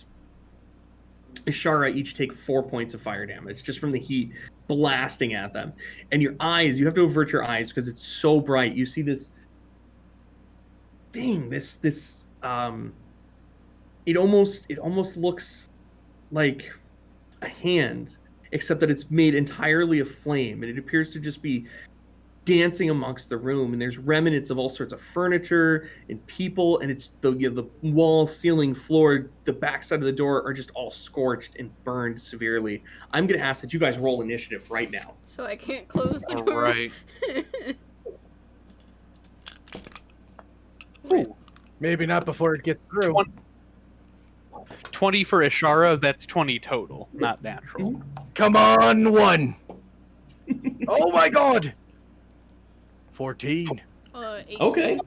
Ishara each take 4 points of fire damage just from the heat blasting at them. And your eyes, you have to avert your eyes because it's so bright. You see this thing, it almost looks like a hand, except that it's made entirely of flame, and it appears to just be dancing amongst the room, and there's remnants of all sorts of furniture and people, and it's the wall, ceiling, floor, the backside of the door are just all scorched and burned severely. I'm gonna ask that you guys roll initiative right now. So I can't close the All door. right. Maybe not before it gets through. 20 for Ishara, that's 20 total, not natural. Come on, 1. Oh my god! 14. 18. Okay.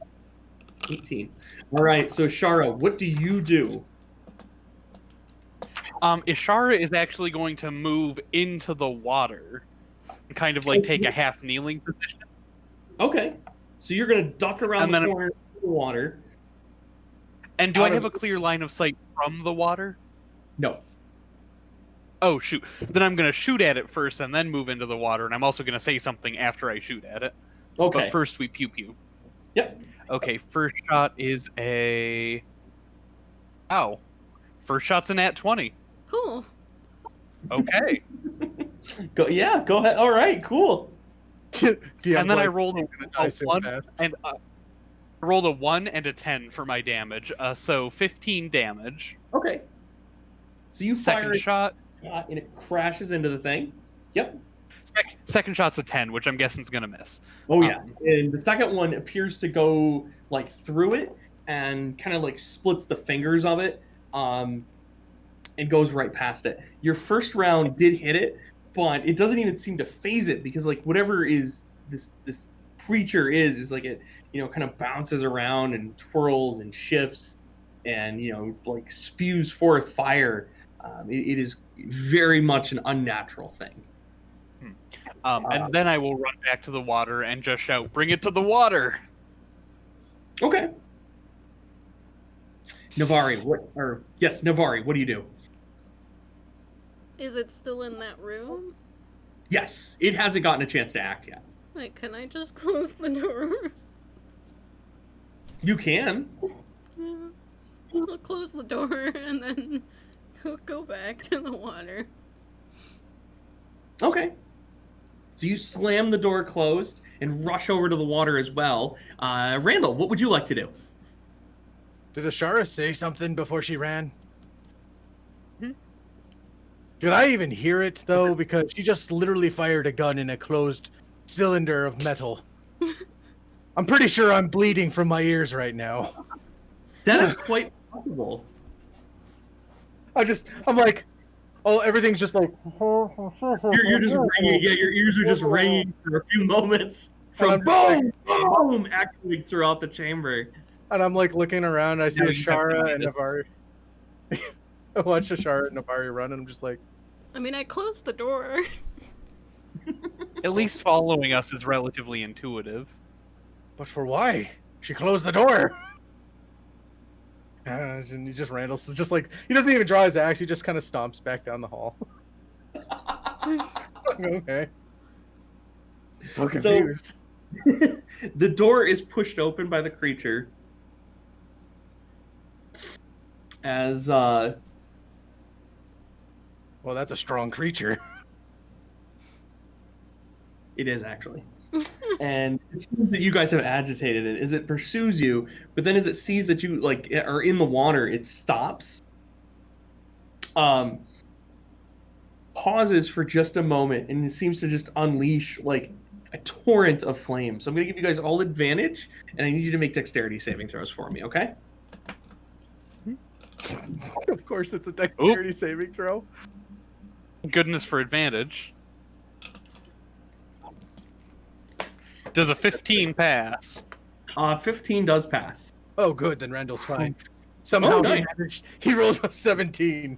18. All right, so Shara, what do you do? Ishara is actually going to move into the water, and kind of like take a half kneeling position. Okay. So you're gonna duck around And the then- corner of the water. And do I Out have of- a clear line of sight from the water? No. Oh shoot! Then I'm gonna shoot at it first, and then move into the water. And I'm also gonna say something after I shoot at it. Okay. But first we pew pew. Yep. Okay, first shot is a. Ow! First shot's a nat 20. Cool. Okay. Go ahead. All right, cool. And then I rolled he's gonna die a so 1 fast. and rolled a 1 and a 10 for my damage. So 15 damage. Okay. So you fire Second a shot. shot and it crashes into the thing. Yep. Second shot's a 10, which I'm guessing is gonna miss. Oh yeah. And the second one appears to go like through it and kind of like splits the fingers of it, and goes right past it. Your first round did hit it, but it doesn't even seem to phase it because like whatever is this creature is like it, kind of bounces around and twirls and shifts and like spews forth fire. It is very much an unnatural thing. And then I will run back to the water and just shout, "Bring it to the water!" Okay. Navari, Navari, what do you do? Is it still in that room? Yes, it hasn't gotten a chance to act yet. Like, can I just close the door? You can. Yeah. I'll close the door and then go back to the water. Okay. So you slam the door closed and rush over to the water as well. Randall, what would you like to do? Did Ashara say something before she ran? Hmm? Did I even hear it, though? Because she just literally fired a gun in a closed cylinder of metal. I'm pretty sure I'm bleeding from my ears right now. That is quite possible. I'm like, oh, everything's just like... You're just ringing. Yeah, your ears are just ringing for a few moments. From I'm boom, boom, echoing throughout the chamber. And I'm like looking around, I see Now you have to Ashara do and this. Navari. I watch Ashara and Navari run, and I'm just like, I mean, I closed the door. Oh. At least following us is relatively intuitive. but for why? She closed the door. And he just Randall's just like, he doesn't even draw his axe, he just kind of stomps back down the hall. Okay. I'm so confused. The door is pushed open by the creature as Well, that's a strong creature. It is actually. And it seems that you guys have agitated it as it pursues you, but then as it sees that you like are in the water, it stops. Pauses for just a moment, and it seems to just unleash like a torrent of flames. So I'm gonna give you guys all advantage, and I need you to make dexterity saving throws for me, okay? Of course, it's a dexterity saving throw. Goodness for advantage. Does a 15 pass? 15 does pass. Oh, good. Then Randall's fine. Somehow nice. he rolled a 17.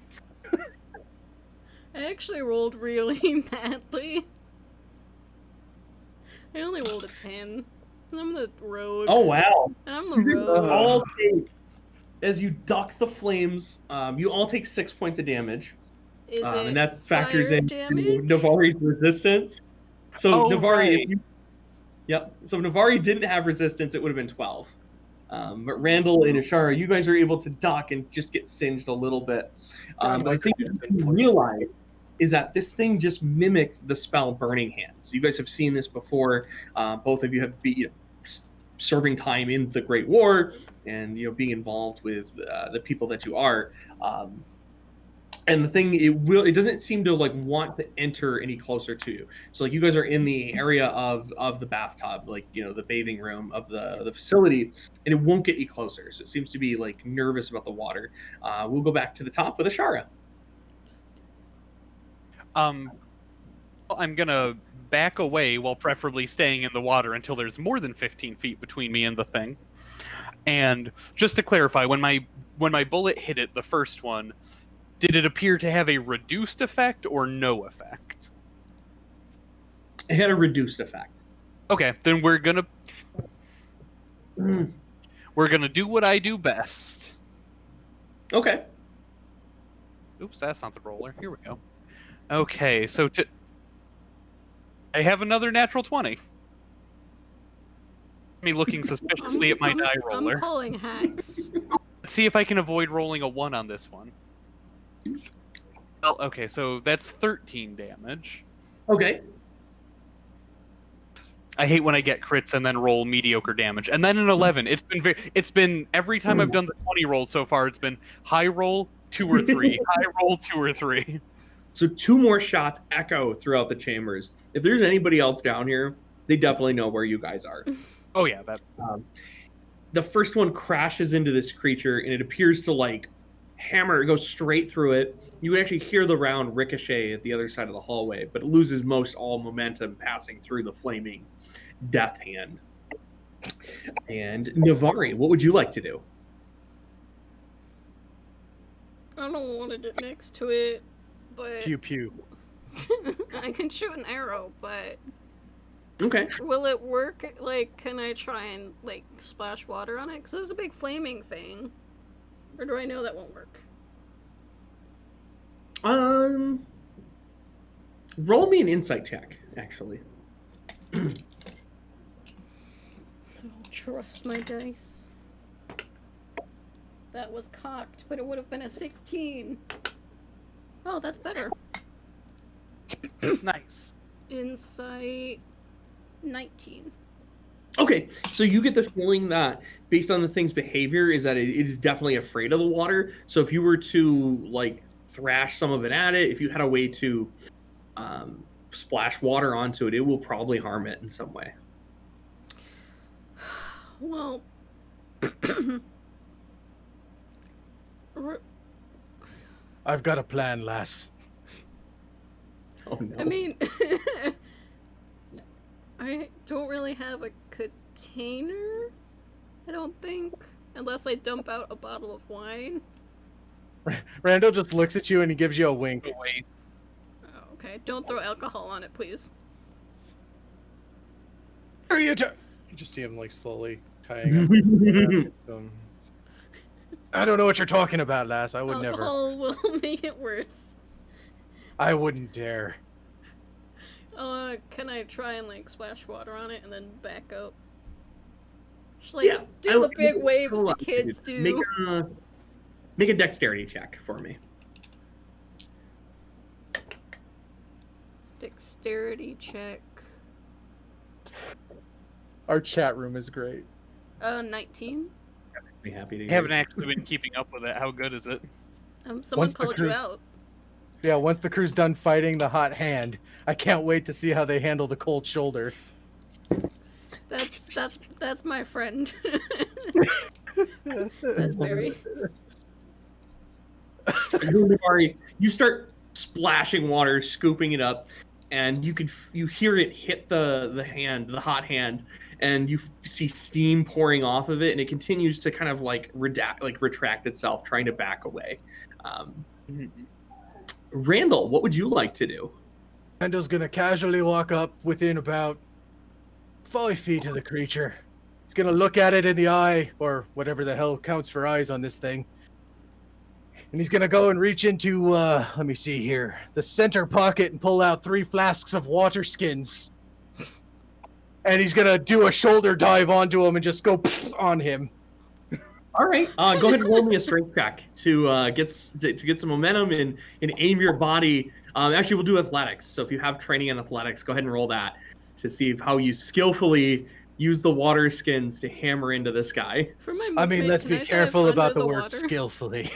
I actually rolled really badly. I only rolled a 10. And I'm the rogue. Oh wow! I'm the rogue. All take, as you duck the flames, you all take 6 points of damage, Is it and that factors fire in damage? Navari's resistance. So Navari, right. yep. So if Navari didn't have resistance, it would have been 12. But Randall and Ashara, you guys are able to duck and just get singed a little bit. But I think what you realize is that this thing just mimicked the spell Burning Hands. You guys have seen this before. Both of you have been serving time in the Great War, and being involved with the people that you are. And the thing, it doesn't seem to like want to enter any closer to you. So like you guys are in the area of the bathtub, like the bathing room of the facility, and it won't get you closer. So it seems to be like nervous about the water. We'll go back to the top with Ashara. I'm gonna back away while preferably staying in the water until there's more than 15 feet between me and the thing. And just to clarify, when my bullet hit it, the first one, did it appear to have a reduced effect or no effect? It had a reduced effect. Okay, then we're gonna do what I do best. Okay. Oops, that's not the roller. Here we go. Okay, so I have another natural 20. Me looking suspiciously at my die roller. I'm calling hacks. Let's see if I can avoid rolling a 1 on this one. Well, okay, so that's 13 damage. Okay. I hate when I get crits and then roll mediocre damage. And then an 11. It's been every time I've done the 20 rolls so far, it's been high roll 2 or 3, high roll 2 or 3. So 2 more shots echo throughout the chambers. If there's anybody else down here, they definitely know where you guys are. Oh yeah, that. The first one crashes into this creature, and it appears to like hammer. It goes straight through it. You can actually hear the round ricochet at the other side of the hallway, but it loses most all momentum passing through the flaming death hand. And Navari, what would you like to do? I don't want to get next to it, but Pew pew. I can shoot an arrow, but Okay. will it work? Like, can I try and like splash water on it? Because it's a big flaming thing. Or do I know that won't work? Roll me an insight check, actually. I don't trust my dice. That was cocked, but it would have been a 16. Oh, that's better. Nice. Insight 19. Okay, so you get the feeling that based on the thing's behavior is that it is definitely afraid of the water. So if you were to like thrash some of it at it, if you had a way to splash water onto it, it will probably harm it in some way. Well, I've got a plan, lass. Oh no. I mean, I don't really have a container, I don't think, unless I dump out a bottle of wine. Randall just looks at you and he gives you a wink. Wait. Oh, okay, don't throw alcohol on it, please. Are you just see him like slowly tying up. I don't know what you're talking about, lass. I would never. Alcohol will make it worse. I wouldn't dare. Can I try and like splash water on it and then back up? Just like Yeah, do the big waves the kids do. Make a dexterity check for me. Dexterity check. Our chat room is great. 19. Be happy to I hear. haven't actually been keeping up with it. How good is it? Someone Once the called you crew- out. Yeah, once the crew's done fighting the hot hand, I can't wait to see how they handle the cold shoulder. That's my friend. That's Barry. Nubari, you start splashing water, scooping it up, and you hear it hit the hot hand, and you see steam pouring off of it, and it continues to kind of like retract itself, trying to back away. Randall, what would you like to do? Randall's gonna casually walk up within about 5 feet of the creature. He's gonna look at it in the eye, or whatever the hell counts for eyes on this thing. And he's gonna go and reach into, let me see here, the center pocket and pull out 3 flasks of water skins. And he's gonna do a shoulder dive onto him and just go on him. All right, go ahead and roll me a strength check to get some momentum and aim your body. Actually, we'll do athletics. So if you have training in athletics, go ahead and roll that to see how you skillfully use the water skins to hammer into this guy. For my I mean, movement, let's can be I dive careful about under the word water? skillfully.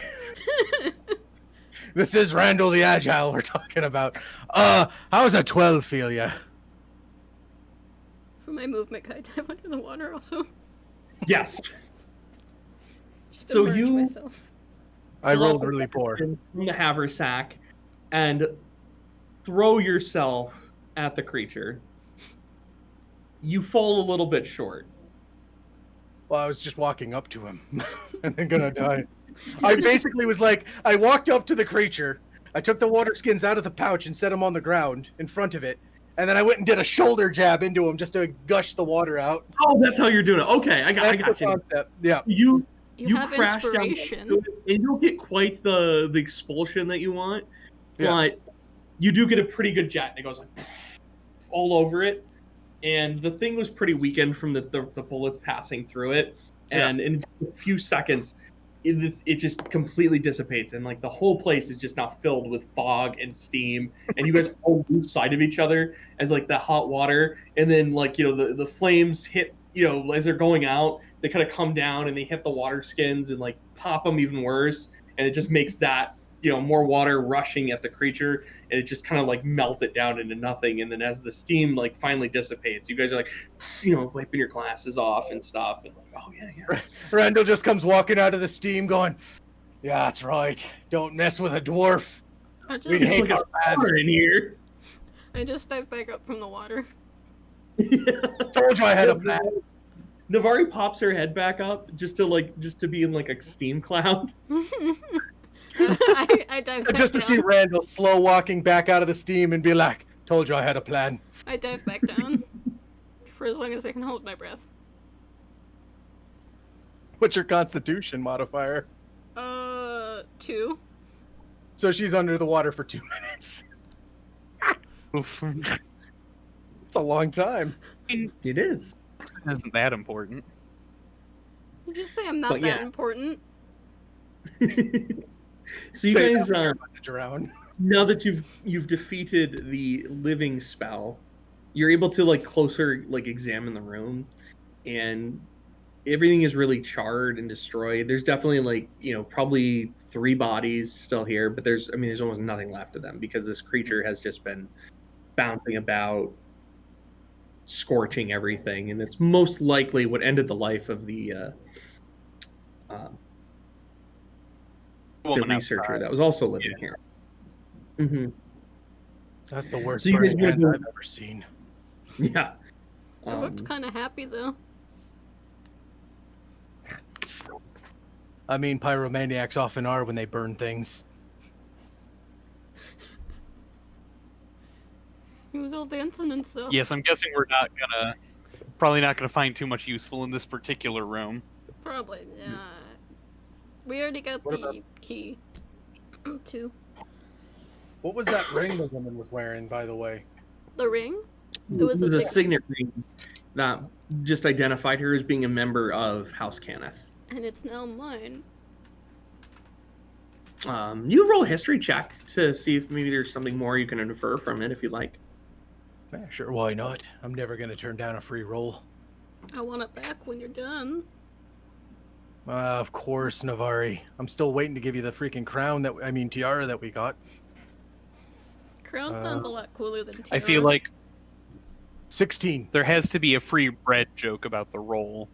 This is Randall the Agile we're talking about. How's a 12 feel ya? For my movement, can I dive under the water also? Yes. Just So immerse you- myself. I Pull rolled out really poor. from the haversack and throw yourself at the creature. You fall a little bit short. Well, I was just walking up to him and then gonna die. I basically was like, I walked up to the creature, I took the water skins out of the pouch and set them on the ground in front of it, and then I went and did a shoulder jab into him just to gush the water out. Oh, that's how you're doing it. Okay, I That's got the you. concept. Yeah. You You have crash down inspiration. and you don't get quite the expulsion that you want, Yeah. but you do get a pretty good jet. It goes like all over it, and the thing was pretty weakened from the bullets passing through it, and in a few seconds, it just completely dissipates, and like the whole place is just now filled with fog and steam, and you guys all lose sight of each other as like the hot water, and then like the flames hit. As they're going out, they kind of come down and they hit the water skins and like pop them even worse. And it just makes that, more water rushing at the creature, and it just kind of like melts it down into nothing. And then as the steam like finally dissipates, you guys are like, wiping your glasses off and stuff. And like, oh yeah. Randall just comes walking out of the steam going, yeah, that's right. Don't mess with a dwarf. I We just, hate It's like a our star in here. I just dive back up from the water. Told you I had a plan. Navari pops her head back up just to be in like a steam cloud. I dive back Just to down. see Randall slow walking back out of the steam and be like, told you I had a plan. I dive back down for as long as I can hold my breath. What's your constitution modifier? 2. So she's under the water for 2 minutes. Oof. It's a long time. It is. Isn't that important? You just say I'm not But that yeah. important. So you Say guys that when you're about to drown. now that you've defeated the living spell, you're able to like closer like examine the room, and everything is really charred and destroyed. There's definitely like probably 3 bodies still here, but there's almost nothing left of them because this creature has just been bouncing about, scorching everything, and it's most likely what ended the life of the Woman researcher outside. that was also living here. Mm-hmm. That's the worst So you guys burning wanna hand do- I've ever seen. Yeah. It looked kind of happy though. I mean, pyromaniacs often are when they burn things. He was all dancing and stuff. Yes, I'm guessing we're probably not gonna find too much useful in this particular room. Probably. Yeah. We already got What the key. 2. What was that ring the woman was wearing, by the way? The ring? It was a signet ring that just identified her as being a member of House Cannith. And it's now mine. You roll a history check to see if maybe there's something more you can infer from it if you like. Yeah, sure, why not? I'm never gonna turn down a free roll. I want it back when you're done. Of course, Navari. I'm still waiting to give you the freaking crown tiara that we got. Crown sounds a lot cooler than tiara. I feel like 16. there has to be a free bread joke about the roll.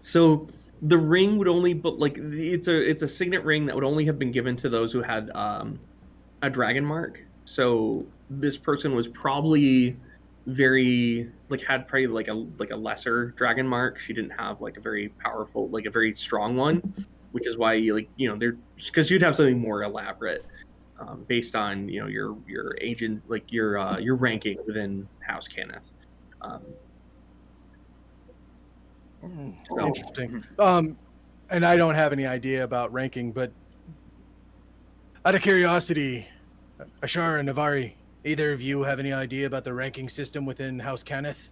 So the ring would only, but like it's a signet ring that would only have been given to those who had a dragon mark. So this person was probably had probably like a lesser dragon mark. She didn't have like a very powerful, like a very strong one, which is why they're, because you'd have something more elaborate based on your agent, like your ranking within House Kenneth. Interesting. And I don't have any idea about ranking, but out of curiosity, Ashara and Navari, either of you have any idea about the ranking system within House Kenneth?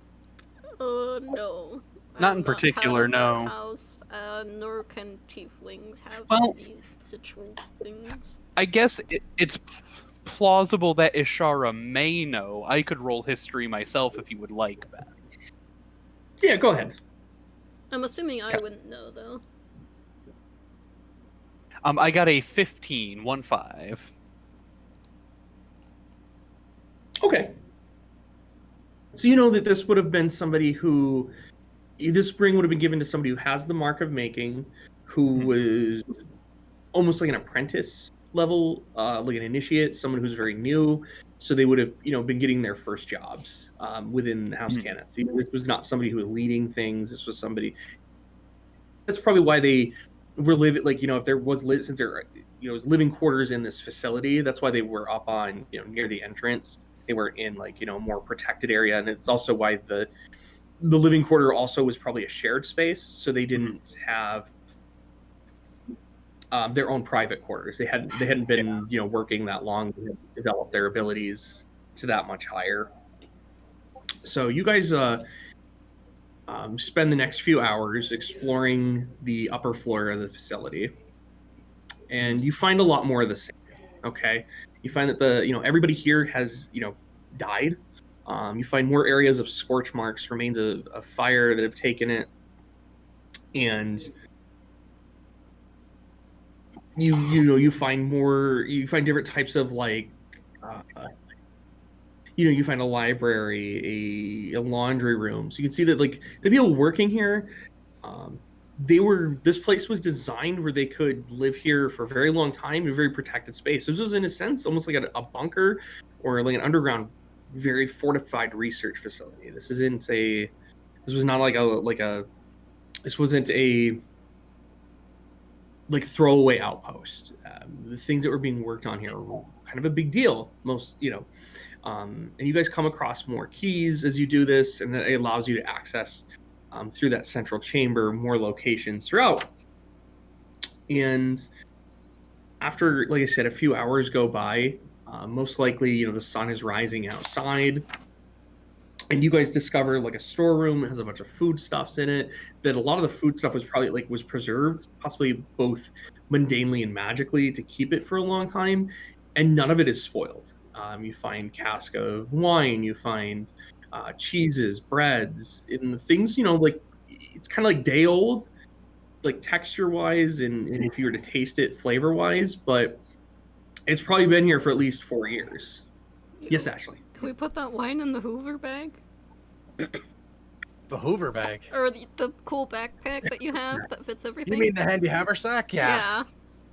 No. Not I'm in particular, part of that no. House, nor can tieflings have Well- any such things. I guess it's plausible that Ishara may know. I could roll history myself if you would like that. Yeah, go ahead. I'm assuming I Okay. wouldn't know, though. I got a 15, 1-5. Okay. So you know that this would have been somebody who, this ring would have been given to somebody who has the mark of making, who was almost like an apprentice level, like an initiate, someone who's very new. So they would have, been getting their first jobs within House Kenneth. This was not somebody who was leading things. This was somebody. That's probably why they were living, like, if there was, since there, was living quarters in this facility, that's why they were up on, near the entrance. They were in like, a more protected area. And it's also why the living quarter also was probably a shared space. So they didn't have their own private quarters. They hadn't been, working that long to develop their abilities to that much higher. So you guys spend the next few hours exploring the upper floor of the facility, and you find a lot more of the same. Okay, you find that everybody here has died. You find more areas of scorch marks, remains of fire that have taken it, and you find different types of like you find a library, a laundry room. So you can see that like the people working here, this place was designed where they could live here for a very long time in a very protected space. This was in a sense almost like a bunker or like an underground, very fortified research facility. This wasn't a like throwaway outpost. The things that were being worked on here were kind of a big deal. And you guys come across more keys as you do this, and that it allows you to access through that central chamber more locations throughout. And after, like I said, a few hours go by, most likely, the sun is rising outside, and you guys discover like a storeroom that has a bunch of foodstuffs in it. That a lot of the food stuff was probably was preserved, possibly both mundanely and magically, to keep it for a long time, and none of it is spoiled. You find cask of wine, you find cheeses, breads, and things, like it's kind of like day old, like texture wise, and if you were to taste it flavor wise, but it's probably been here for at least 4 years. Yes, Ashley. Can we put that wine in the Hoover bag? The Hoover bag? Or the cool backpack that you have that fits everything? You mean the handy haversack? Yeah.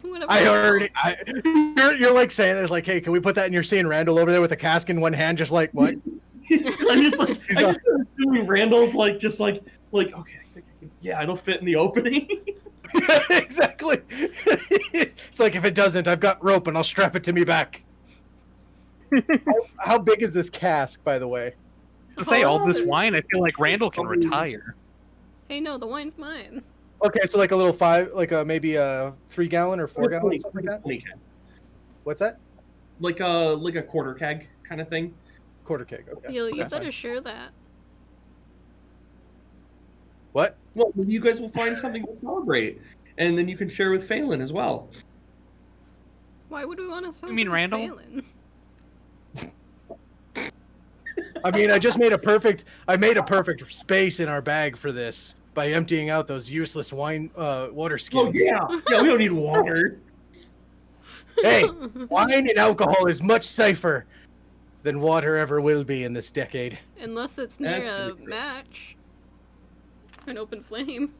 Whatever. I heard it. You're like saying this, like, hey, can we put that in? You're seeing Randall over there with a cask in one hand, just like, what? I'm just like, assuming Randall's like, just like, okay, yeah, it'll fit in the opening. Exactly. It's like, if it doesn't, I've got rope and I'll strap it to me back. How big is this cask, by the way? I say all this wine, I feel like Randall can retire. Hey, no, the wine's mine. Okay, so like a little maybe a 3 gallon or 4 gallon, something like that. What's that? Like a quarter keg kind of thing. Quarter keg. Okay. You Okay, better fine. share that. What? Well, you guys will find something to celebrate, and then you can share with Phelan as well. Why would we want to celebrate mean Randall? Phelan? I mean, I made a perfect space in our bag for this by emptying out those useless water Oh skins. yeah, yeah. We don't need water. Hey, wine and alcohol is much safer than water ever will be in this decade. Unless it's near That's a pretty true. match. An open flame.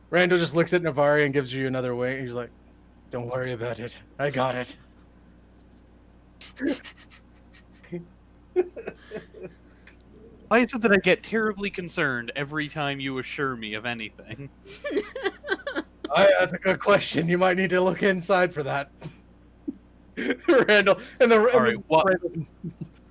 Randall just looks at Navari and gives you another wink. He's like, "Don't worry about it. I got it." Why is it that I get terribly concerned every time you assure me of anything? That's a good question. You might need to look inside for that. Randall, and the All right, what?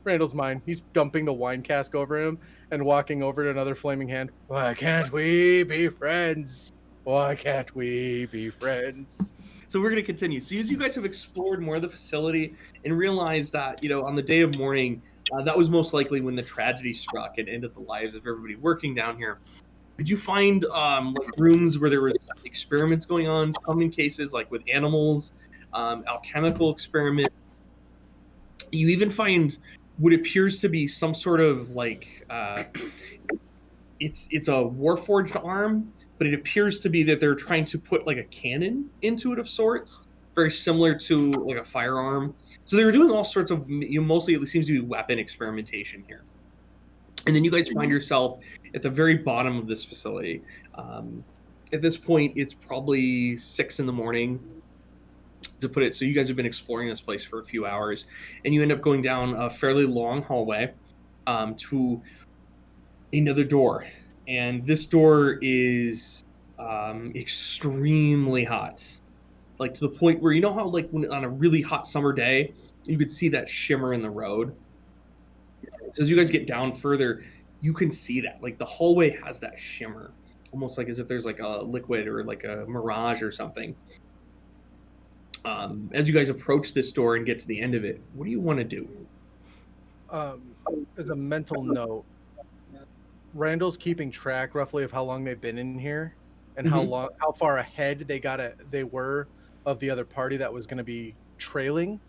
Randall's mind. He's dumping the wine cask over him and walking over to another flaming hand. Why can't we be friends? Why can't we be friends? So we're going to continue. So as you guys have explored more of the facility and realized that, on the day of mourning, that was most likely when the tragedy struck and ended the lives of everybody working down here. Did you find like rooms where there was experiments going on, common cases like with animals, alchemical experiments? You even find what appears to be some sort of like it's a warforged arm, but it appears to be that they're trying to put like a cannon into it of sorts, very similar to like a firearm. So they were doing all sorts of, mostly it seems to be weapon experimentation here. And then you guys find yourself at the very bottom of this facility. At this point, it's probably 6 a.m. to put it. So you guys have been exploring this place for a few hours, and you end up going down a fairly long hallway to another door. And this door is extremely hot, like to the point where how like when on a really hot summer day you could see that shimmer in the road. So as you guys get down further, you can see that like the hallway has that shimmer, almost like as if there's like a liquid or like a mirage or something. As you guys approach this door and get to the end of it, what do you want to do? As a mental note, Randall's keeping track roughly of how long they've been in here and how far ahead they were of the other party that was going to be trailing.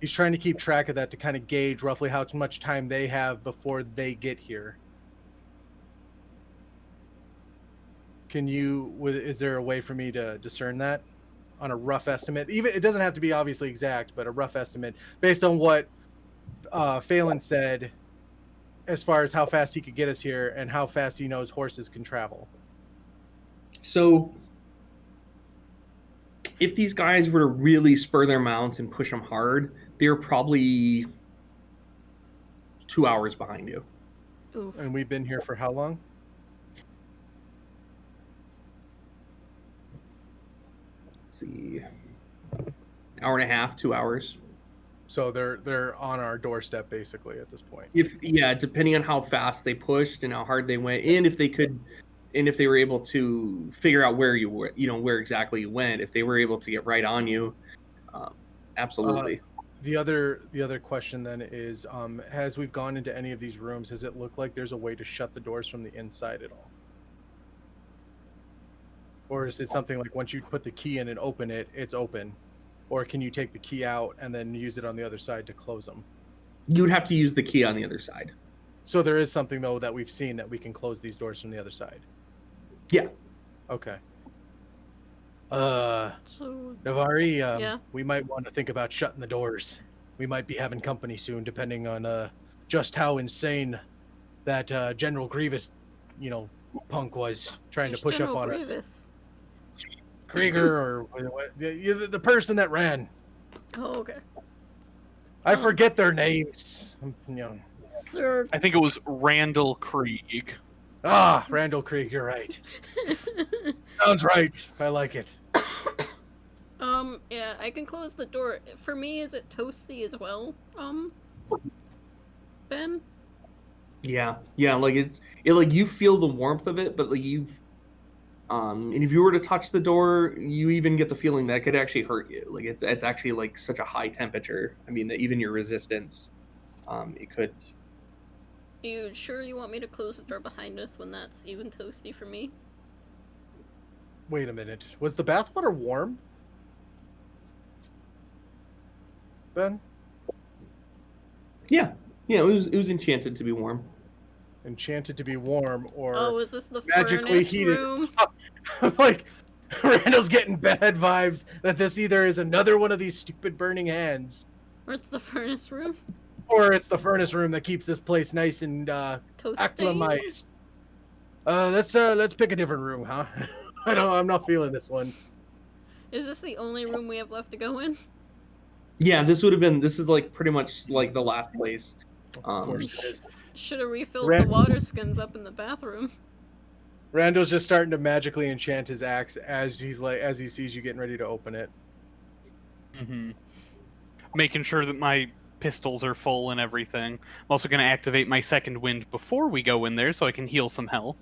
He's trying to keep track of that to kind of gauge roughly how much time they have before they get here. Is there a way for me to discern that on a rough estimate? Even it doesn't have to be obviously exact, but a rough estimate based on what Phelan said as far as how fast he could get us here and how fast he knows horses can travel. So if these guys were to really spur their mounts and push them hard, they're probably 2 hours behind you. Oof. And we've been here for how long? Let's see, hour and a half, 2 hours. So they're on our doorstep basically at this point. Depending on how fast they pushed and how hard they went, and if they were able to figure out where you were, where exactly you went, if they were able to get right on you, absolutely. The other question then is, as we've gone into any of these rooms, does it look like there's a way to shut the doors from the inside at all? Or is it something like once you put the key in and open it, it's open? Or can you take the key out and then use it on the other side to close them? You would have to use the key on the other side. So there is something, though, that we've seen that we can close these doors from the other side? Yeah. Okay. So, Navari, yeah. we might want to think about shutting the doors. We might be having company soon, depending on just how insane that General Grievous, punk was trying to push General up on Grievous? us. Krieger or the person that ran. Oh, okay. I forget their names. Sir. I think it was Randall Krieg. Randall Krieg, you're right. Sounds right. I like it. Yeah, I can close the door. For me, is it toasty as well? Ben? Yeah, like like you feel the warmth of it, but like and if you were to touch the door, you even get the feeling that it could actually hurt you. Like it's actually like such a high temperature. I mean, that even your resistance, it could. You sure you want me to close the door behind us when that's even toasty for me? Wait a minute. Was the bathwater warm? Ben? Yeah, it was enchanted to be warm. Enchanted to be warm, or Oh, is this the magically furnace heated? room? Like, Randall's getting bad vibes that this either is another one of these stupid burning hands, Or it's the furnace room? or it's the furnace room that keeps this place nice and Toasty? acclimatized. Let's pick a different room, huh? I'm not feeling this one. Is this the only room we have left to go in? Yeah, this is like pretty much like the last place. Of course it is. Should have refilled Ran- the water skins up in the bathroom. Randall's just starting to magically enchant his axe as he sees you getting ready to open it. Mm-hmm. Making sure that my pistols are full and everything. I'm also going to activate my second wind before we go in there so I can heal some health.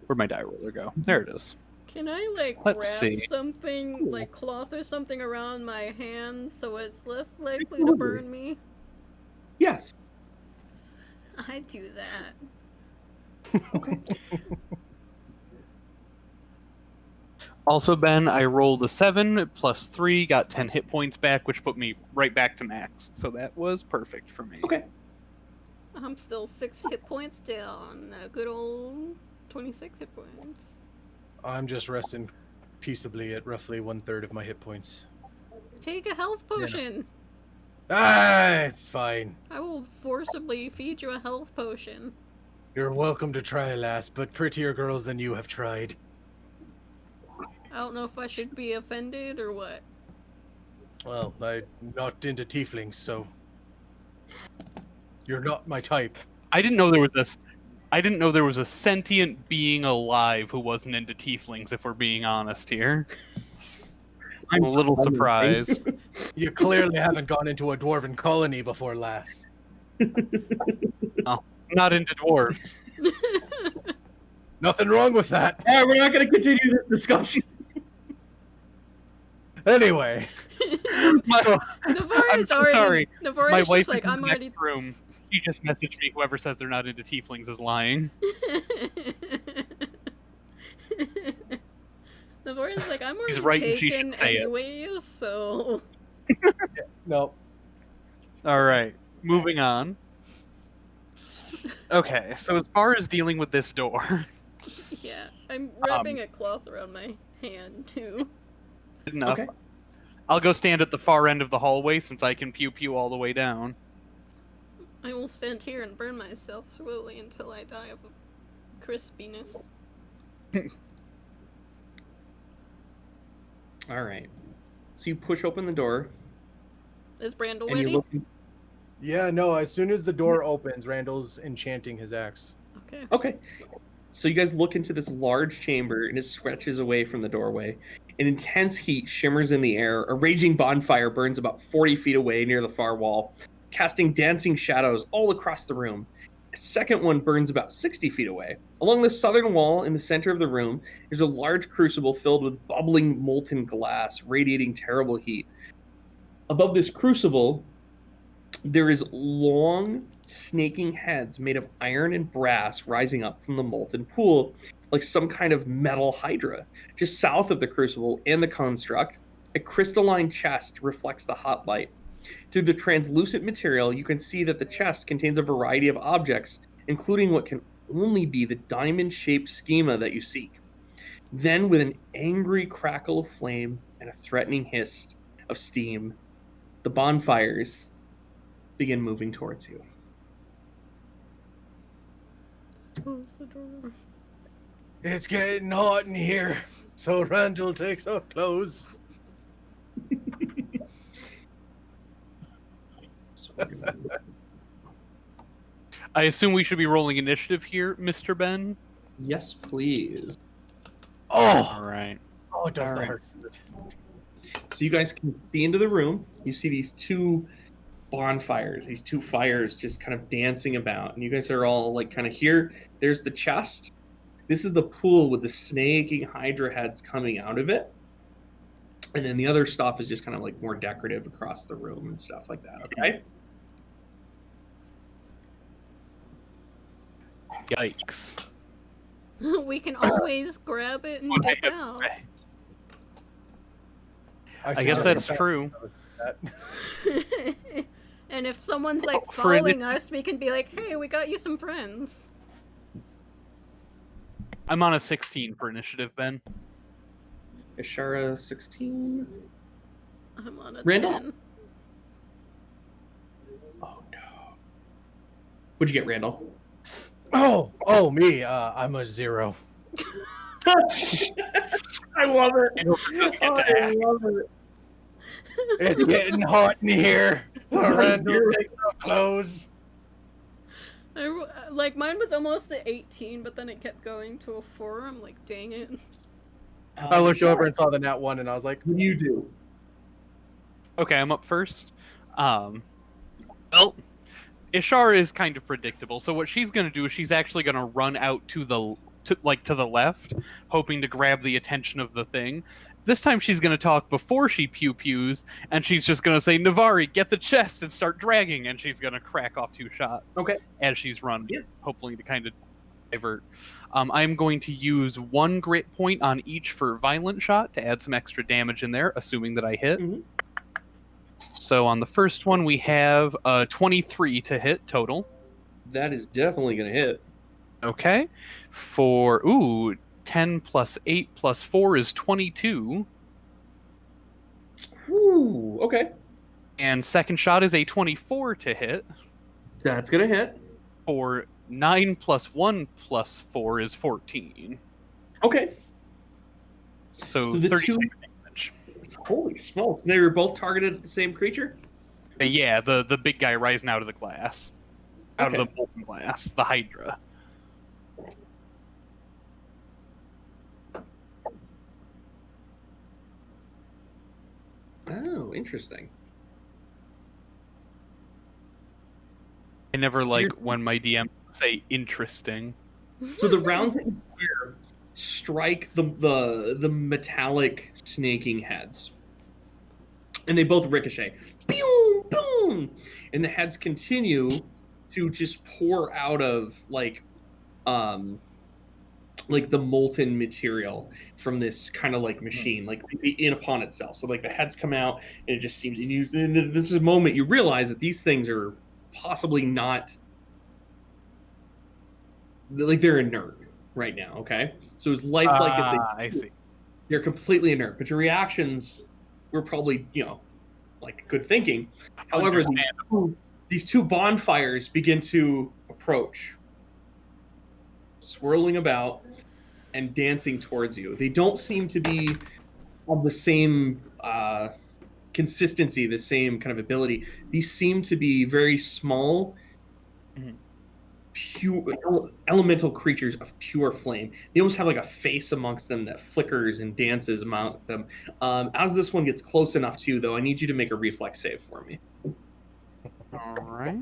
Where'd my die roller go? There it is. Can I, like, Let's wrap see. something, like cloth or something around my hands so it's less likely to burn me? Yes. I do that. Okay. Also, Ben, I rolled a 7 plus 3, got 10 hit points back, which put me right back to max. So that was perfect for me. Okay. I'm still 6 hit points down. A good old 26 hit points. I'm just resting peaceably at roughly 1/3 of my hit points. Take a health potion. It's fine. I will forcibly feed you a health potion. You're welcome to try, lass, but prettier girls than you have tried. I don't know if I should be offended or what. Well, I'm not into tieflings, so you're not my type. I didn't know there was a sentient being alive who wasn't into tieflings, if we're being honest here. I'm a little surprised. You clearly haven't gone into a dwarven colony before, lass. Oh, not into dwarves. Nothing wrong with that. Yeah, we're not going to continue this discussion. Anyway. Navarre I'm is so already. sorry. Navarre My is wife just like, is in I'm the already. next room. She just messaged me. Whoever says they're not into tieflings is lying. Navarre is like, I'm already He's right and she taken should say it. anyways, so. No. All right, moving on. Okay, so as far as dealing with this door, Yeah, I'm wrapping a cloth around my hand too. good enough. Okay. I'll go stand at the far end of the hallway since I can pew pew all the way down. I will stand here and burn myself slowly until I die of crispiness. All right. So you push open the door Is Brandel and you ready? look. Yeah, no, as soon as the door opens, Randall's enchanting his axe. Okay. Okay. So you guys look into this large chamber and it stretches away from the doorway. An intense heat shimmers in the air. A raging bonfire burns about 40 feet away near the far wall, casting dancing shadows all across the room. A second one burns about 60 feet away. Along the southern wall in the center of the room, there's a large crucible filled with bubbling molten glass, radiating terrible heat. Above this crucible, there is long, snaking heads made of iron and brass rising up from the molten pool, like some kind of metal hydra. Just south of the crucible and the construct, a crystalline chest reflects the hot light. Through the translucent material, you can see that the chest contains a variety of objects, including what can only be the diamond-shaped schema that you seek. Then, with an angry crackle of flame and a threatening hiss of steam, the bonfires begin moving towards you. Close the door. It's getting hot in here, so Randall takes off clothes. I assume we should be rolling initiative here, Mr. Ben? Yes, please. Oh, Alright. oh, it does All not right. hurt. So you guys can see into the room. You see these two bonfires, these two fires just kind of dancing about. And you guys are all like kind of here. There's the chest. This is the pool with the snaking hydra heads coming out of it. And then the other stuff is just kind of like more decorative across the room and stuff like that. Okay. Yikes. We can always grab it and dip out. I guess that's true. that. And if someone's like For following us, we can be like, "Hey, we got you some friends." I'm on a 16 for initiative, Ben. Ishara 16. I'm on a Randall? 10. Oh no. What'd you get, Randall? Oh, me. I'm a 0. I love it. I love it. It's getting hot in here. Randall takes off clothes. Like mine was almost at 18, but then it kept going to a 4. I'm like, dang it. I looked over and saw the nat 1, and I was like, What do you do? Okay, I'm up first. Well, Ishara is kind of predictable. So what she's going to do is she's actually going to run out to the left, hoping to grab the attention of the thing. This time she's going to talk before she pew-pews, and she's just going to say, "Navari, get the chest," and start dragging, and she's going to crack off 2 shots as she's running, hopefully to kind of divert. I'm going to use 1 grit point on each for violent shot to add some extra damage in there, assuming that I hit. Mm-hmm. So on the first one, we have 23 to hit total. That is definitely going to hit. Okay. For, 10 plus 8 plus 4 is 22. Ooh, okay. And second shot is a 24 to hit. That's going to hit. For 9 plus 1 plus 4 is 14. Okay. So the 36 two... damage. Holy smokes. They were both targeted at the same creature? Yeah, the big guy rising out of the glass. Out Okay. of the molten glass. The Hydra. Oh, interesting. I never like you're- when my DM say interesting. So the rounds that you fire strike the metallic snaking heads. And they both ricochet. Boom, boom! And the heads continue to just pour out of like the molten material from this kind of like machine, like in upon itself. So like the heads come out, and it just seems. And this is a moment you realize that these things are possibly not like they're inert right now. Okay, so it's lifelike if they. I see. They're completely inert, but your reactions were probably like good thinking. However, these two bonfires begin to approach, swirling about and dancing towards you. They don't seem to be of the same consistency, the same kind of ability. These seem to be very small, pure elemental creatures of pure flame. They almost have like a face amongst them that flickers and dances among them. As this one gets close enough to you, though, I need you to make a reflex save for me. All right.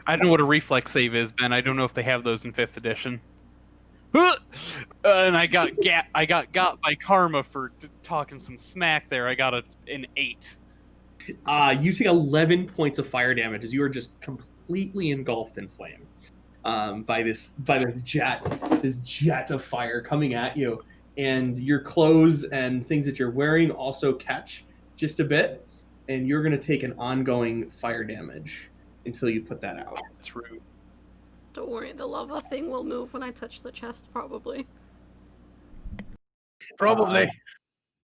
I don't know what a reflex save is, Ben. I don't know if they have those in 5th edition. And I got got by karma for talking some smack there. I got an 8. You take 11 points of fire damage as you are just completely engulfed in flame by this jet of fire coming at you, and your clothes and things that you're wearing also catch just a bit, and you're going to take an ongoing fire damage until you put that out. That's rude. Don't worry, the lava thing will move when I touch the chest, probably. probably.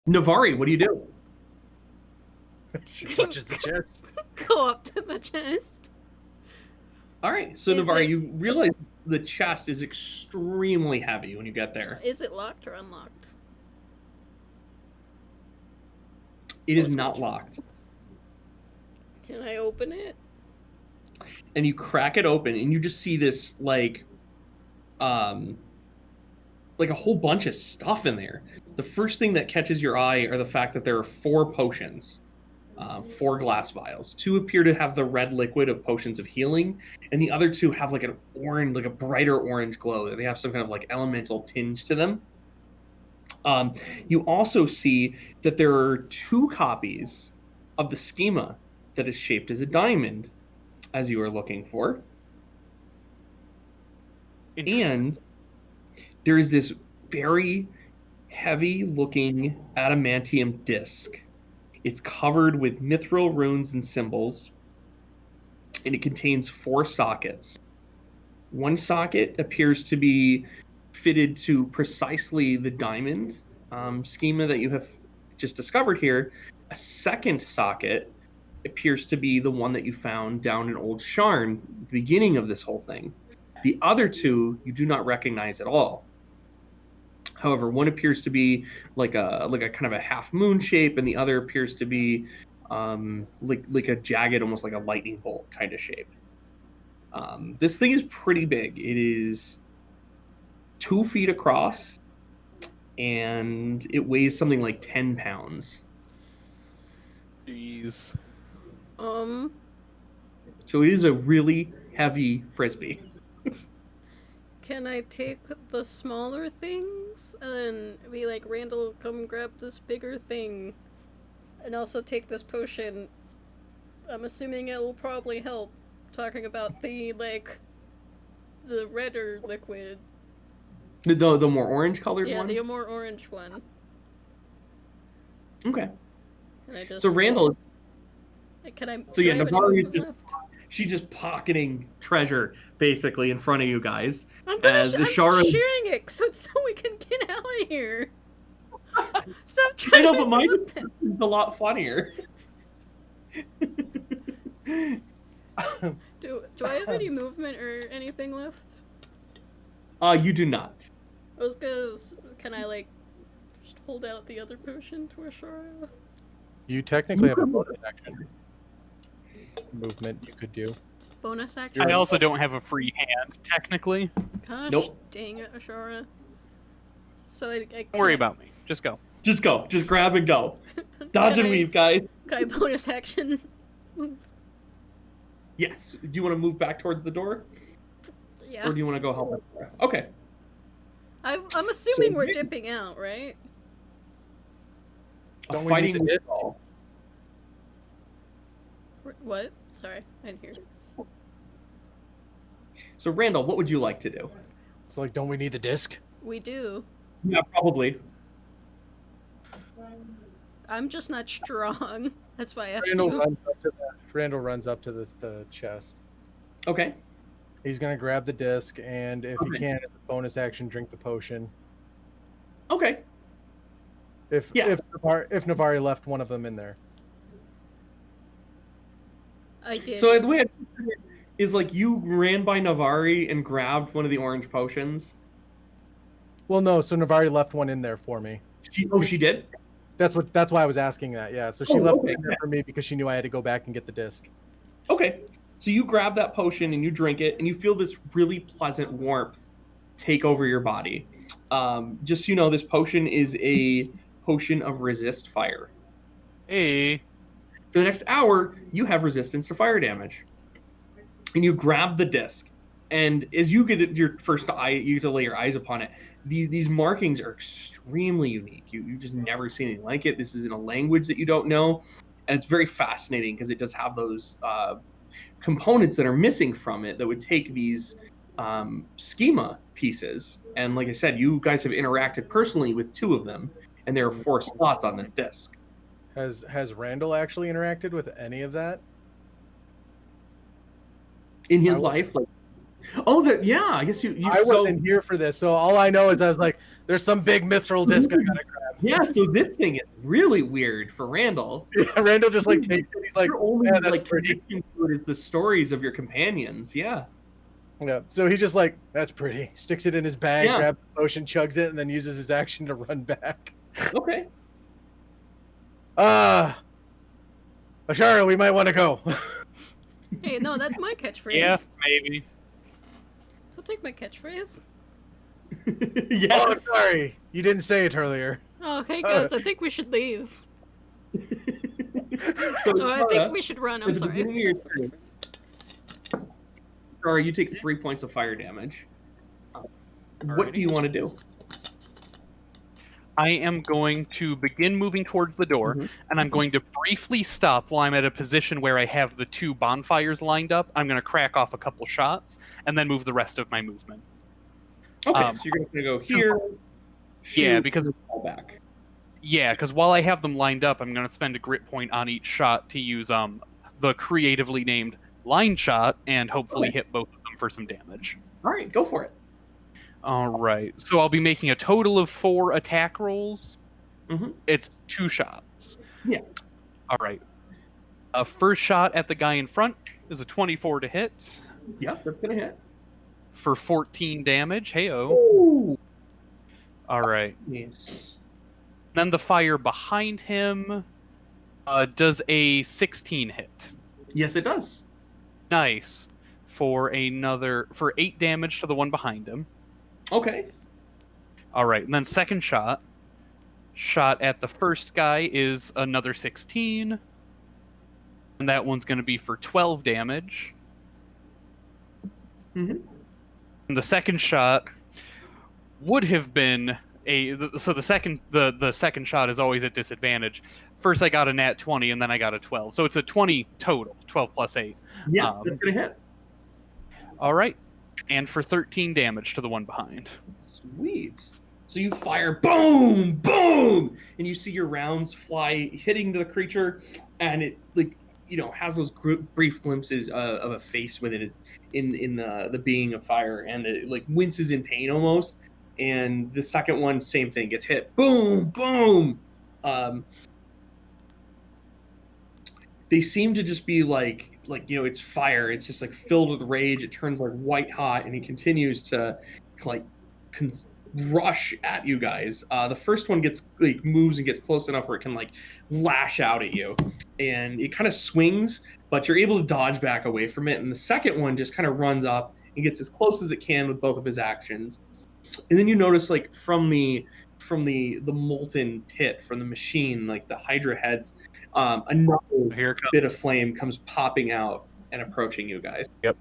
Navari, what do you do? She touches the chest. Go up to the chest. All right, so Is Navari, it- you realize the chest is extremely heavy when you get there. Is it locked or unlocked? It is not locked. Can I open it? And you crack it open, and you just see this like a whole bunch of stuff in there. The first thing that catches your eye are the fact that there are 4 potions, 4 glass vials. 2 appear to have the red liquid of potions of healing, and the other 2 have like an orange, like a brighter orange glow. They have some kind of like elemental tinge to them. You also see that there are 2 copies of the schema that is shaped as a diamond, as you are looking for. And there is this very heavy looking adamantium disc It's covered with mithril runes and symbols, and it contains 4 sockets. One socket appears to be fitted to precisely the diamond schema that you have just discovered here. A second socket appears to be the one that you found down in Old Sharn, the beginning of this whole thing. The other 2 you do not recognize at all. However, one appears to be like a kind of a half moon shape, and the other appears to be like a jagged, almost like a lightning bolt kind of shape. This thing is pretty big. It is 2 feet across, and it weighs something like 10 pounds. Jeez. So it is a really heavy frisbee. Can I take the smaller things and then be like, Randall, come grab this bigger thing, and also take this potion? I'm assuming it will probably help. Talking about the redder liquid. The more orange colored Yeah, one? the more orange one. Okay. And I just, So Randall... Can I... So yeah, do I have any Navarre movement left? she's just pocketing treasure, basically, in front of you guys. I'm As Ishara... sharing it so we can get out of here. Stop I trying know, to but mine move it. is a lot funnier. Do I have any movement or anything left? You do not. I was gonna... Can I, like, just hold out the other potion to Ashara? You technically have a bonus action movement you could do. Bonus action? I also don't have a free hand, technically. Gosh, Nope. dang it, Ashara. So I Don't worry about me. Just go. Just go. Just grab and go. Dodge and weave, guys. Can I bonus action move? Yes. Do you want to move back towards the door? Yeah. Or do you want to go help us? Okay. I'm assuming So- we're dipping out, right? Don't we Fighting need the with disc? all. What? Sorry, I didn't hear. So Randall, what would you like to do? So like, don't we need the disc? We do. Yeah, probably. I'm just not strong. That's why I asked Randall you. runs up to the chest. Okay. He's gonna grab the disc, and if he Okay. can, as a bonus action, drink the potion. Okay. If Yeah. if Navari left one of them in there. I did. So the way I picture it is like you ran by Navari and grabbed one of the orange potions. Well, no. So Navari left one in there for me. She did? That's why I was asking that. Yeah. So she Oh, left okay. it in there for me because she knew I had to go back and get the disc. Okay. So you grab that potion and you drink it, and you feel this really pleasant warmth take over your body. Just so you know, this potion is a potion of resist fire. Hey. For the next hour, you have resistance to fire damage. And you grab the disc, and as you get your first eye, you get to lay your eyes upon it. These markings are extremely unique. You just never seen anything like it. This is in a language that you don't know, and it's very fascinating because it does have those components that are missing from it that would take these schema pieces. And like I said, you guys have interacted personally with 2 of them, and there are 4 slots on this disc. Has Randall actually interacted with any of that? In his I- life, like, oh, yeah, I guess you I so, wasn't here for this, so all I know is I was like, "There's some big mithril disc I gotta grab." yeah, so this thing is really weird for Randall. Yeah, Randall just like takes it. He's like, Your only "Yeah, that's like pretty." connection to it is the stories of your companions. Yeah. Yeah. So he just like, "That's pretty." Sticks it in his bag, Yeah. grabs the potion, chugs it, and then uses his action to run back. Okay. Ashara, we might want to go. Hey, no, that's my catchphrase. Yeah, maybe. So take my catchphrase. Oh, Yes. sorry, you didn't say it earlier. Oh, hey guys, I think we should leave. So, Oh, I think we should run. at I'm the sorry. beginning of your turn, Shara, you take 3 points of fire damage. What do you want to do? I am going to begin moving towards the door, Mhm. and I'm going to briefly stop while I'm at a position where I have the 2 bonfires lined up. I'm going to crack off a couple shots, and then move the rest of my movement. Okay, so you're going to go here. Yeah, shoot, because and fall back. Yeah, because while I have them lined up, I'm going to spend a grit point on each shot to use the creatively named line shot and hopefully hit both of them for some damage. All right, go for it. All right. So I'll be making a total of 4 attack rolls. Mm-hmm. It's 2 shots. Yeah. All right. First shot at the guy in front is a 24 to hit Yep, that's gonna hit. for 14 damage. Hey-oh. Ooh. All right. Yes. Then the fire behind him does a 16 hit. Yes, it does. Nice. For 8 damage to the one behind him. Okay. All right. And then second shot at the first guy is another 16. And that one's going to be for 12 damage. Mm-hmm. And the second shot would have been the second shot is always at disadvantage. First I got a nat 20 and then I got a 12. So it's a 20 total, 12 plus 8. Yeah, that's gonna hit. All right. And for 13 damage to the one behind. Sweet. So you fire, boom, boom, and you see your rounds fly, hitting the creature, and it has those brief glimpses of a face within it, in the being of fire, and it winces in pain almost. And the second one, same thing, gets hit, boom, boom. They seem to just be it's fire. It's just filled with rage. It turns white hot, and he continues to rush at you guys. The first one gets moves and gets close enough where it can lash out at you, and it kind of swings, but you're able to dodge back away from it. And the second one just kind of runs up and gets as close as it can with both of his actions. And then you notice from the molten pit from the machine, the Hydra heads, another bit of flame comes popping out and approaching you guys. Yep.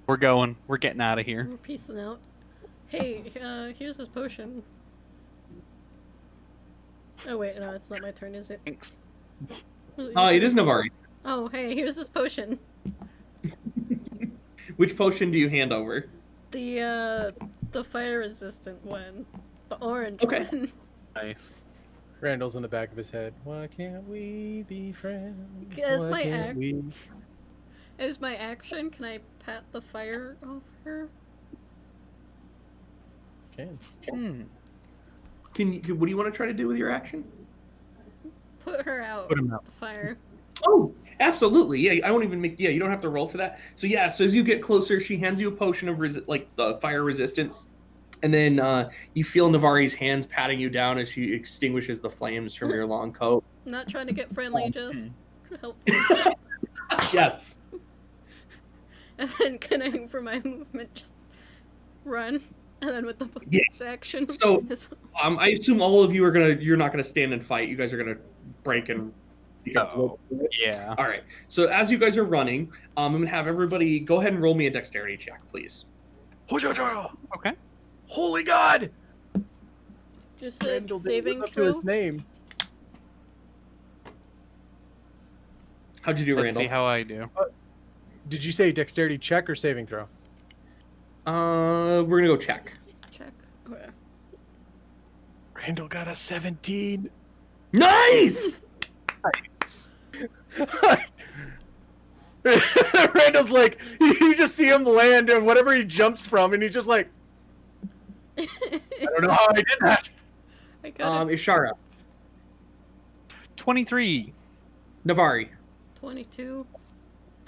We're going. We're getting out of here. We're peacing out. Hey, here's this potion. Oh wait, no, it's not my turn, is it? Thanks. It is Navari. Oh, hey, here's this potion. Which potion do you hand over? The fire resistant one. The orange Okay. one. Nice. Randall's in the back of his head. Why can't we be friends? As Why my can't we? As my action, can I pat the fire off her? Can. What do you want to try to do with your action? Put her out. Put him out. The fire. Oh, absolutely. Yeah, I won't even make. Yeah, you don't have to roll for that. So so as you get closer, she hands you a potion of the fire resistance, and then you feel Navari's hands patting you down as she extinguishes the flames from your long coat. I'm not trying to get friendly, just helpful. Yes. And then can I, for my movement, just run? And then with the bonus Yes. action. So, I assume all of you you're not gonna stand and fight. You guys are gonna break and. Yeah. All right. So as you guys are running, I'm gonna have everybody go ahead and roll me a dexterity check, please. Okay. Holy God! Just a Randall didn't saving live up to throw. his name. How'd you do, Let's Randall? see how I do. Did you say dexterity check or saving throw? We're gonna go check. Check. Okay. Randall got a 17. Nice. Randall's you just see him land and whatever he jumps from, and he's just I don't know how I did that. I got it. Ishara, 23. Navari. 22.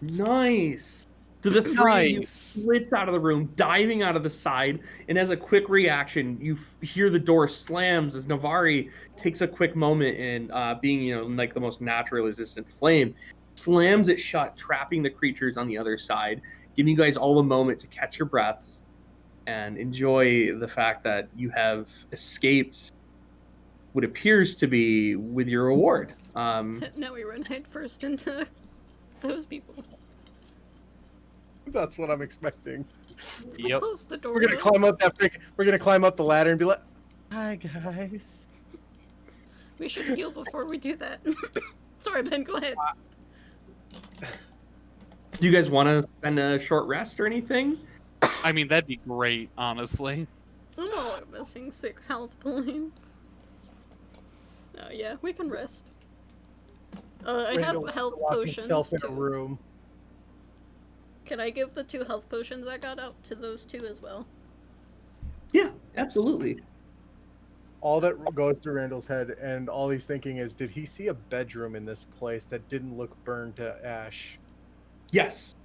Nice. So the three of you slits out of the room, diving out of the side, and as a quick reaction, you hear the door slams as Navari takes a quick moment and, being the most natural resistant flame, slams it shut, trapping the creatures on the other side, giving you guys all a moment to catch your breaths and enjoy the fact that you have escaped what appears to be with your reward. Now we run headfirst into those people. That's what I'm expecting. Yep. Close the door. We're gonna climb up We're gonna climb up the ladder and be like, "Hi guys." We should heal before we do that. Sorry, Ben. Go ahead. Do you guys want to spend a short rest or anything? I mean, that'd be great, honestly. I'm only missing 6 health points. Oh yeah, we can rest. I Randall have health locked potions himself in a too. room. Can I give the 2 health potions I got out to those 2 as well? Yeah, absolutely. All that goes through Randall's head, and all he's thinking is, did he see a bedroom in this place that didn't look burned to ash? Yes.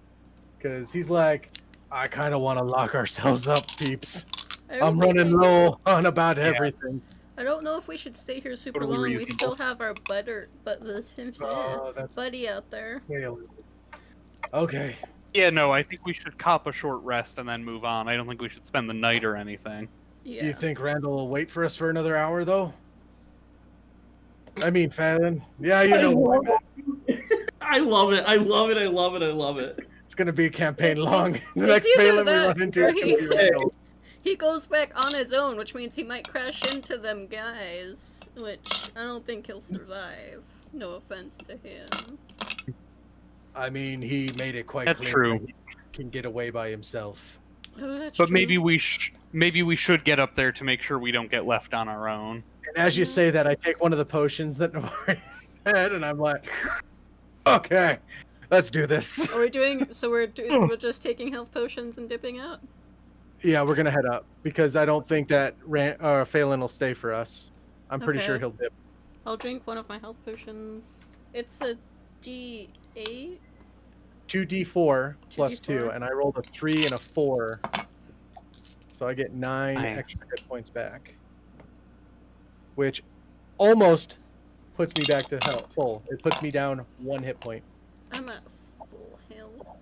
Because he's like, I kind of want to lock ourselves up, peeps. I don't I'm think running low on about everything. I don't know if we should stay here super Totally long. We reasonable. still have our That's buddy out there. okay. Yeah, no, I think we should cop a short rest and then move on. I don't think we should spend the night or anything. Yeah. Do you think Randall will wait for us for another hour, though? I mean, Fallon. Yeah, you know what I meant. I love it. I love it. I love it. I love it. It's going to be a campaign It's- long. The it's next either Phelan we that run into or is going to be Randall. He goes back on his own, which means he might crash into them guys, which I don't think he'll survive. No offense to him. I mean, he made it quite That's clear true. that he can get away by himself. Oh, that's But true. maybe we should get up there to make sure we don't get left on our own. And as you Yeah. say that, I take one of the potions that Nori had, and I'm like, okay, let's do this. Are we doing? So we're just taking health potions and dipping out. Yeah, we're going to head up, because I don't think that Phelan will stay for us. I'm pretty sure Okay. he'll dip. I'll drink one of my health potions. It's a D8. 2d4 plus 2, 2d4. and I rolled a 3 and a 4. So I get 9 Nice. extra hit points back. Which almost puts me back to full. It puts me down 1 hit point. I'm at full health.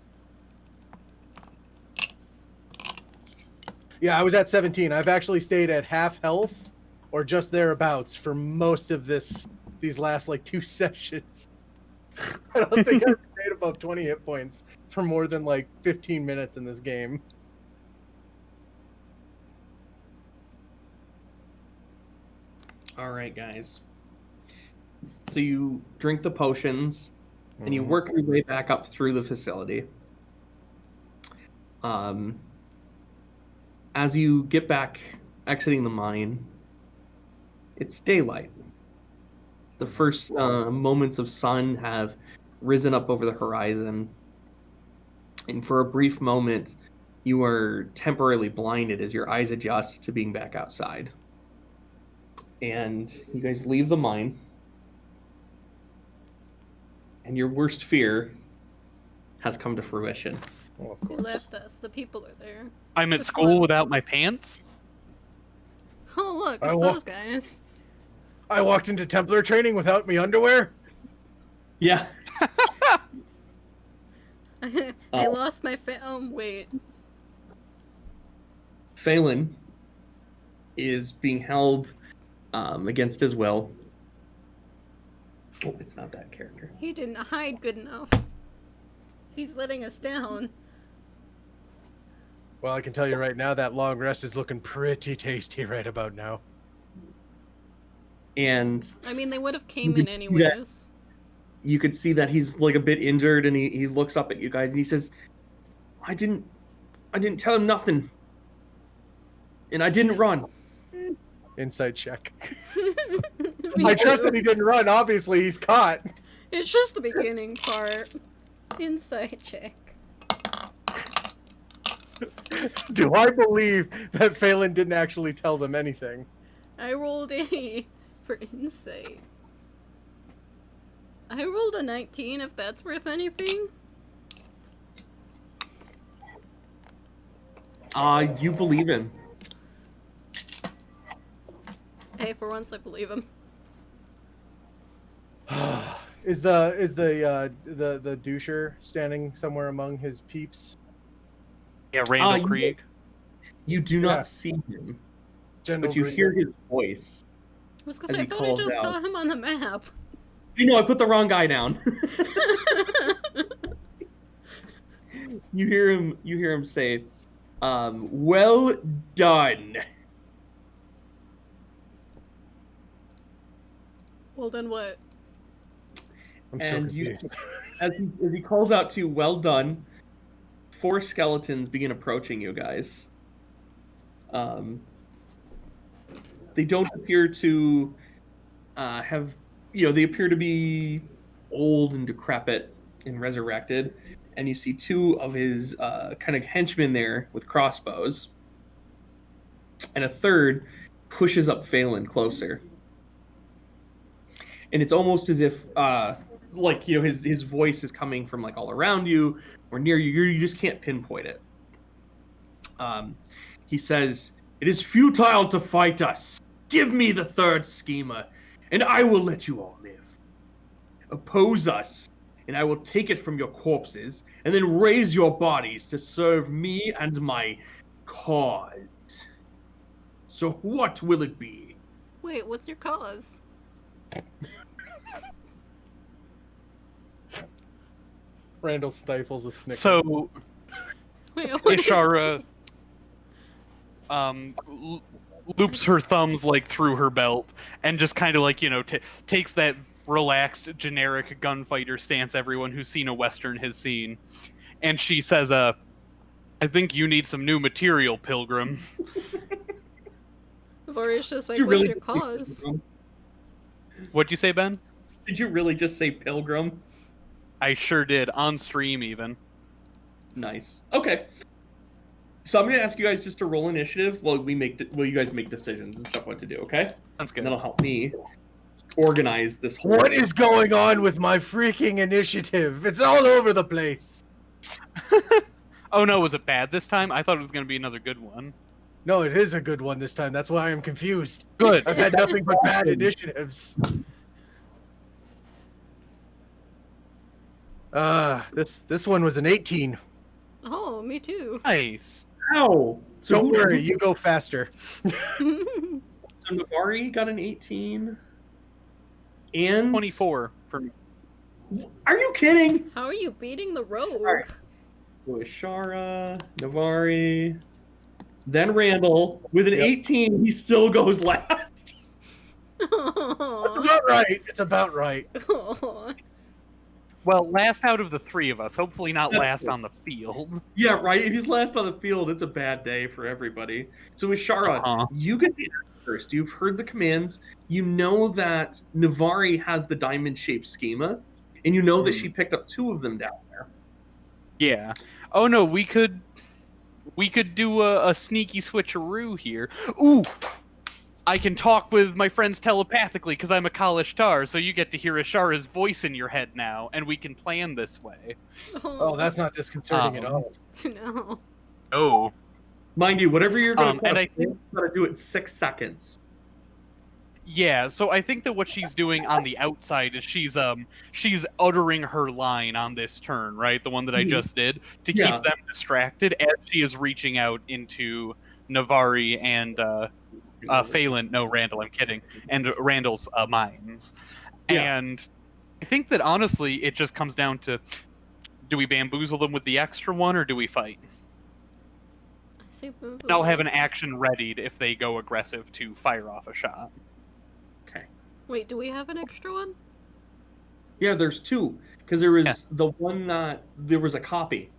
Yeah, I was at 17. I've actually stayed at half health or just thereabouts for most of these last like 2 sessions. I don't think I've stayed above 20 hit points for more than like 15 minutes in this game. All right, guys. So you drink the potions, and you work your way back up through the facility. As you get back exiting the mine, it's daylight. The first moments of sun have risen up over the horizon, and for a brief moment, you are temporarily blinded as your eyes adjust to being back outside. And you guys leave the mine, and your worst fear has come to fruition. Oh, of They course. left us. The people are there. I'm at Which school one? without my pants? Oh look, I it's wa- those guys. I walked into Templar training without my underwear. Yeah. I Oh. lost my wait. Phelan is being held against his will. Oh, it's not that character. He didn't hide good enough. He's letting us down. Well, I can tell you right now that long rest is looking pretty tasty right about now. And I mean, they would have came You in could- anyways. you could see that he's like a bit injured, and he looks up at you guys and he says, I didn't tell him nothing. And I didn't run. Insight check. We- I trust that he didn't run. Obviously, he's caught. It's just the beginning part. Insight check. Do I believe that Phelan didn't actually tell them anything? I rolled a for insight. I rolled a 19, if that's worth anything. You believe him. Hey, for once I believe him. Is the doucher standing somewhere among his peeps? Yeah, Randall you- Krieg. You do not Yeah. see him, General but you Green- hear his voice. I was As gonna say, I he thought I calls just out. saw him on the map. You know, I put the wrong guy down. You hear him say, well done. Well, then what? I'm so And you, confused. as he calls out to well done, 4 skeletons begin approaching you guys. they don't appear to have, they appear to be old and decrepit and resurrected. And you see two of his kind of henchmen there with crossbows. And a third pushes up Phelan closer. And it's almost as if, his voice is coming from like all around you or near you. You just can't pinpoint it. He says, "It is futile to fight us. Give me the third Schema, and I will let you all live. Oppose us, and I will take it from your corpses, and then raise your bodies to serve me and my cause. So what will it be?" Wait, what's your cause? Randall stifles a snicker. So Wait, I wanna- Ishara loops her thumbs like through her belt and just kind of like takes that relaxed generic gunfighter stance everyone who's seen a western has seen, and she says, "I think you need some new material, Pilgrim." Varia's just like, Did you what's really your just say cause? Pilgrim? What'd you say, Ben? Did you really just say Pilgrim? I sure did, on stream even. Nice. Okay. So I'm gonna ask you guys just to roll initiative while you guys make decisions and stuff what to do. Okay? Sounds And good. that'll help me organize this whole. What is going on with my freaking initiative? It's all over the place. Oh no, was it bad this time? I thought it was going to be another good one. No, it is a good one this time. That's why I'm confused. Good. I've had nothing but bad initiatives. This one was an 18. Oh, me too. Nice. Ow! So Don't worry, you go faster. So Navari got an 18. And 24 for me. Are you kidding? How are you beating the rogue? Alright. So Ishara, Navari, then Randall. With an 18, he still goes last. It's about right. It's about right. Aw. Well, last out of the three of us. Hopefully not That's last good. on the field. Yeah, right. If he's last on the field, it's a bad day for everybody. So Ishara, Uh-huh. you get to act first. You've heard the commands. You know that Navari has the diamond-shaped schema, and you know that she picked up 2 of them down there. Yeah. Oh no, we could do a sneaky switcheroo here. Ooh! I can talk with my friends telepathically because I'm a college tar, so you get to hear Ishara's voice in your head now, and we can plan this way. Oh, that's not disconcerting at all. No. Oh. Mind you, whatever you're going to And I you got to do it in 6 seconds. Yeah, so I think that what she's doing on the outside is she's uttering her line on this turn, right? The one that I Mhm. just did, to Yeah. keep them distracted as she is reaching out into Navari and Phelan, no, Randall, I'm kidding, and Randall's minds. Yeah. And I think that honestly, it just comes down to, do we bamboozle them with the extra one, or do we fight? And I'll have an action readied if they go aggressive to fire off a shot. Okay. Wait, do we have an extra one? Yeah, there's 2 because there was Yeah. the one that there was a copy,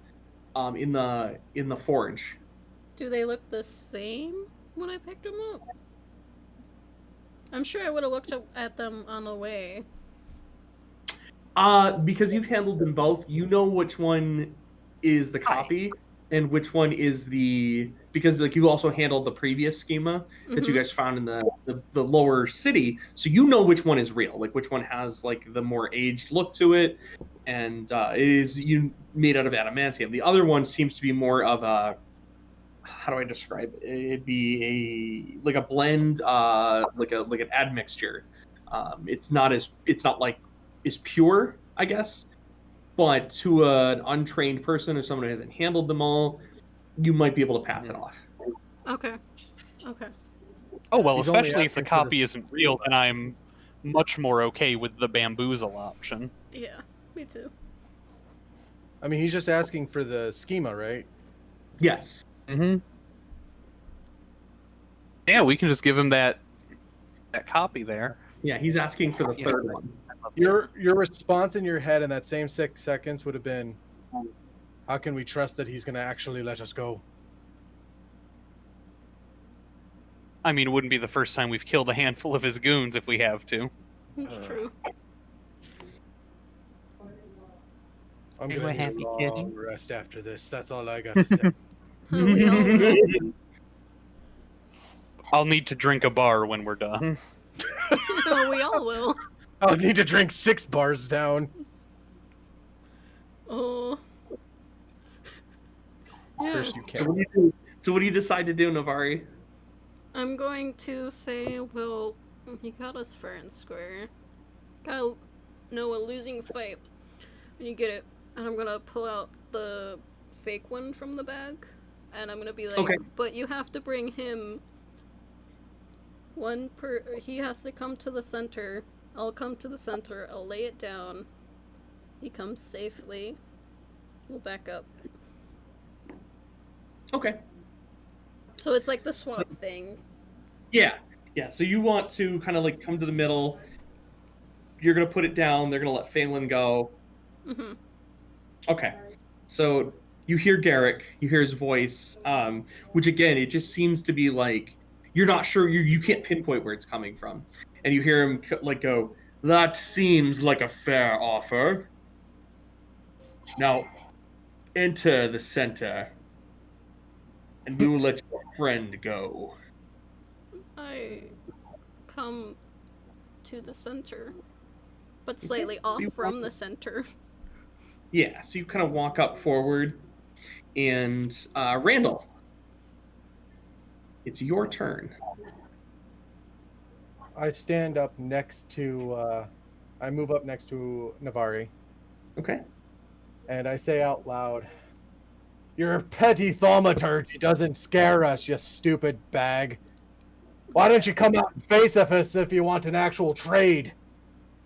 in the forge. Do they look the same when I picked them up? I'm sure I would have looked at them on the way. Because you've handled them both, you know which one is the copy and which one is because like you also handled the previous schema that you Mhm. guys found in the lower city, so you know which one is real, like which one has like the more aged look to it, and it is made out of adamantium. The other one seems to be more of a, how do I describe it? It'd be a blend, like an admixture. It's not like as pure, I guess, but to an untrained person or someone who hasn't handled them all, you might be able to pass it off. Okay. Okay. Oh, well, He's only especially if the asking for the- copy isn't real, then I'm much more okay with the bamboozle option. Yeah, me too. I mean, he's just asking for the schema, right? Yes. Mm-hmm. Yeah, we can just give him that copy there. Yeah, he's asking for the Yeah. third one. Your response in your head in that same 6 seconds would have been, how can we trust that he's going to actually let us go? I mean, it wouldn't be the first time we've killed a handful of his goons if we have to. It's true. I'm Are you gonna a need a happy long kitty? rest after this. That's all I got to say. We all will. I'll need to drink a bar when we're done. We all will. I'll need to drink 6 bars down. Oh. Yeah. First, you So can't. what do you do? So what do you decide to do, Navari? I'm going to say, well, he got us fair and square. Gotta know a losing fight when you get it. And I'm gonna pull out the fake one from the bag. And I'm gonna be like, Okay. but you have to bring him he has to come to the center. I'll come to the center, I'll lay it down. He comes safely. We'll back up. Okay. So it's like the swap thing. Yeah. Yeah. So you want to kind of like come to the middle. You're gonna put it down. They're gonna let Phelan go. Mm-hmm. Okay. So you hear Garrick. You hear his voice. Which again, it just seems to be like you're not sure. You can't pinpoint where it's coming from, and you hear him like go. That seems like a fair offer. Now, enter the center, and we will let your friend go. I come to the center, but slightly off you from walk- the center. Yeah, so you kind of walk up forward, and Randall, it's your turn. I stand up next to. I move up next to Navari, Okay. and I say out loud, "Your petty thaumaturgy doesn't scare us, you stupid bag. Why don't you come out and face us if you want an actual trade?"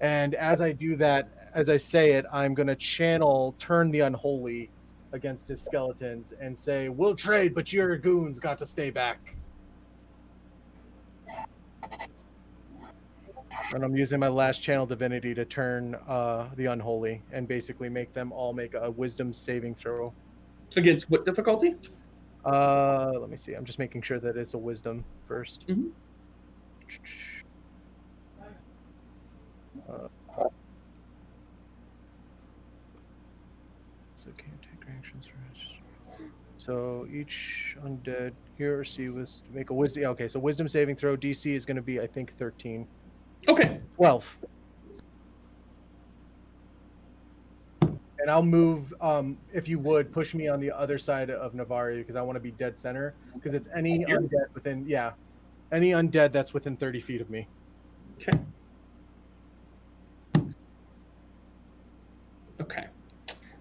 And as I do that, as I say it, I'm going to channel Turn the Unholy against his skeletons and say, "We'll trade, but your goons got to stay back." And I'm using my last channel divinity to turn the Unholy and basically make them all make a wisdom saving throw. Against what difficulty? Let me see. I'm just making sure that it's a wisdom first. Mhm. So can't take actions first. So each undead here or see was make a wisdom. Okay, so wisdom saving throw DC is going to be I think 13. Okay. 12. And I'll move, if you would, push me on the other side of Navari because I want to be dead center. Because it's any Here? undead within, any undead that's within 30 feet of me. Okay. Okay.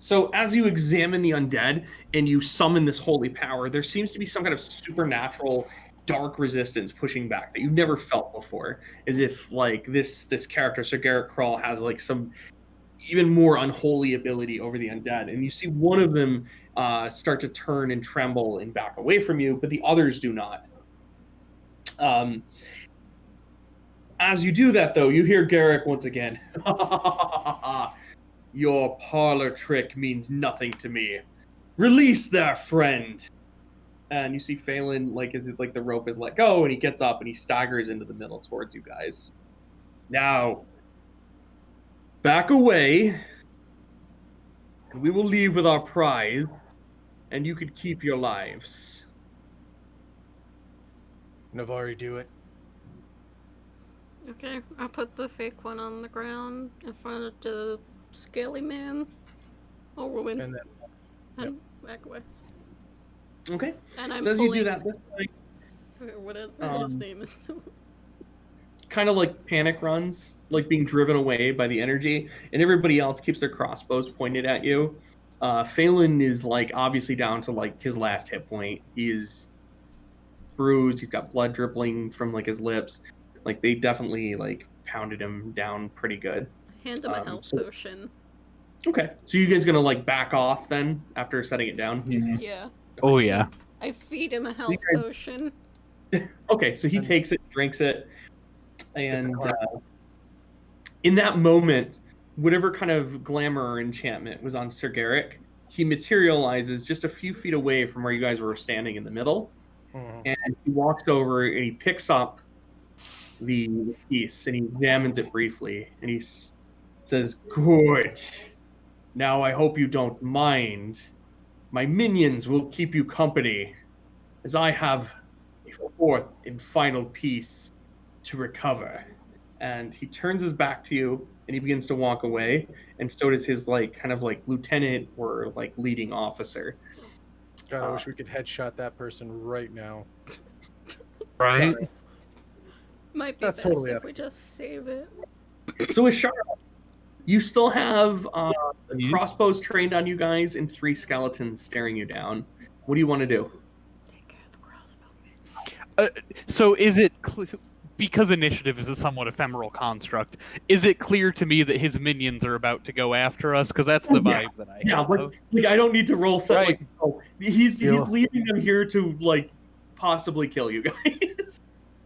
So as you examine the undead and you summon this holy power, there seems to be some kind of supernatural dark resistance pushing back that you've never felt before. As if like this character, Sir Garrett Krull, has like some even more unholy ability over the undead. And you see one of them start to turn and tremble and back away from you, but the others do not. As you do that, though, you hear Garrick once again. Your parlor trick means nothing to me. Release their friend. And you see Phelan, like, as it like the rope is let go, and he gets up and he staggers into the middle towards you guys. Now, back away, and we will leave with our prize, and you could keep your lives. Navari, do it. Okay, I put the fake one on the ground in front of the scaly man. Or woman. And then And back away. Okay. And I'm So as pulling, you do that, this like or whatever his name is. kind of like panic runs, like being driven away by the energy, and everybody else keeps their crossbows pointed at you. Phelan is like obviously down to like his last hit point. He is bruised. He's got blood dribbling from like his lips. Like they definitely like pounded him down pretty good. Hand him a health potion. Okay, so you guys gonna like back off then after setting it down? Yeah. Oh yeah. I feed him a health potion. Okay, so he takes it, drinks it, and in that moment, whatever kind of glamour or enchantment was on Sir Garrick, he materializes just a few feet away from where you guys were standing in the middle, And he walks over and he picks up the piece and he examines it briefly. And he says, "Good. Now I hope you don't mind. My minions will keep you company, as I have a fourth and final piece to recover." And he turns his back to you and he begins to walk away, and so does his kind of lieutenant or leading officer. God, I wish we could headshot that person right now. Right? Sorry. Might be That's best totally if up. we just save it. So Ashara, you still have crossbows trained on you guys and 3 skeletons staring you down. What do you want to do? Take care of the crossbow. So is it because initiative is a somewhat ephemeral construct? Is it clear to me that his minions are about to go after us? Because that's the vibe that I have. I don't need to roll set. Right. He's leaving them here to possibly kill you guys.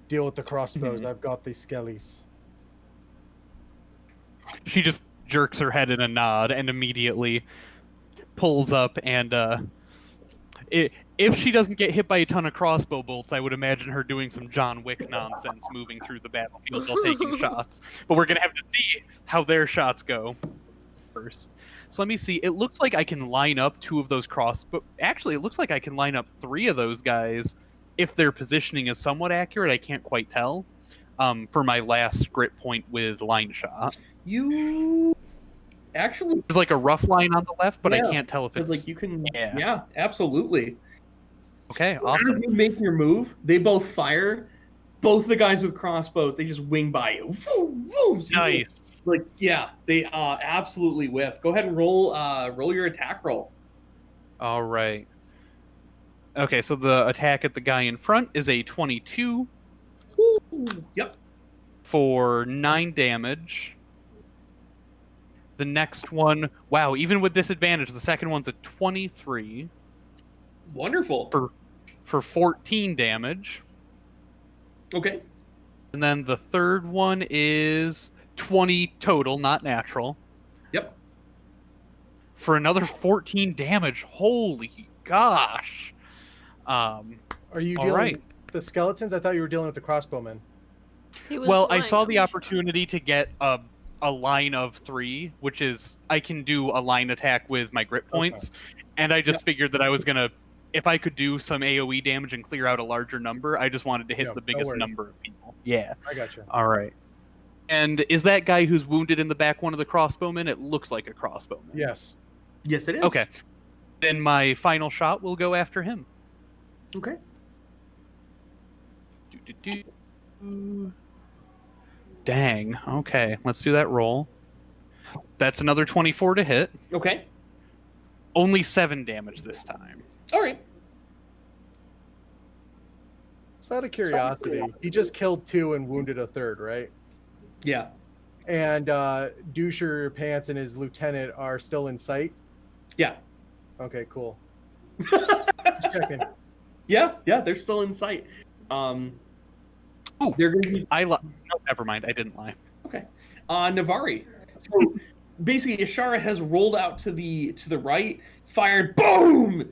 Deal with the crossbows. I've got the skellies. She just jerks her head in a nod and immediately pulls up and if she doesn't get hit by a ton of crossbow bolts, I would imagine her doing some John Wick nonsense moving through the battlefield while taking shots. But we're going to have to see how their shots go first. So let me see. It looks like I can line up 2 of those crossbow... Actually, it looks like I can line up 3 of those guys if their positioning is somewhat accurate. I can't quite tell. For my last grit point with line shot. You... Actually... There's a rough line on the left, but yeah, I can't tell if it's... you can... Yeah. Yeah, absolutely. Okay, awesome. As you make your move, they both fire. Both the guys with crossbows, they just wing by you. Vroom, vroom. So Nice. they absolutely whiff. Go ahead and roll your attack roll. All right. Okay, so the attack at the guy in front is a 22 Ooh, yep. for 9 damage. The next one, wow, even with disadvantage, the second one's a 23 Wonderful. for 14 damage. Okay. And then the third one is 20 total, not natural, Yep. for another 14 damage. Holy gosh. Are you All dealing right. with the skeletons? I thought you were dealing with the crossbowmen. He was Well, I lying saw on the me. opportunity to get a line of 3, which is I can do a line attack with my grit points, and I just figured that I was gonna, if I could do some AoE damage and clear out a larger number, I just wanted to hit Yeah, the no biggest worries. number of people. Yeah. I got you. All right. And is that guy who's wounded in the back one of the crossbowmen? It looks like a crossbowman. Yes. Yes, it is. Okay. Then my final shot will go after him. Okay. Dang. Okay, let's do that roll. That's another 24 to hit. Okay. Only 7 damage this time. All right. So out of curiosity, he just killed 2 and wounded a 3rd, right? Yeah. And Doucher, Pants, and his lieutenant are still in sight? Yeah. Okay, cool. Just checking. Yeah, they're still in sight. Ooh. They're going to be No, never mind. I didn't lie. okay. Navari. So basically, Ashara has rolled out to the right, fired, boom.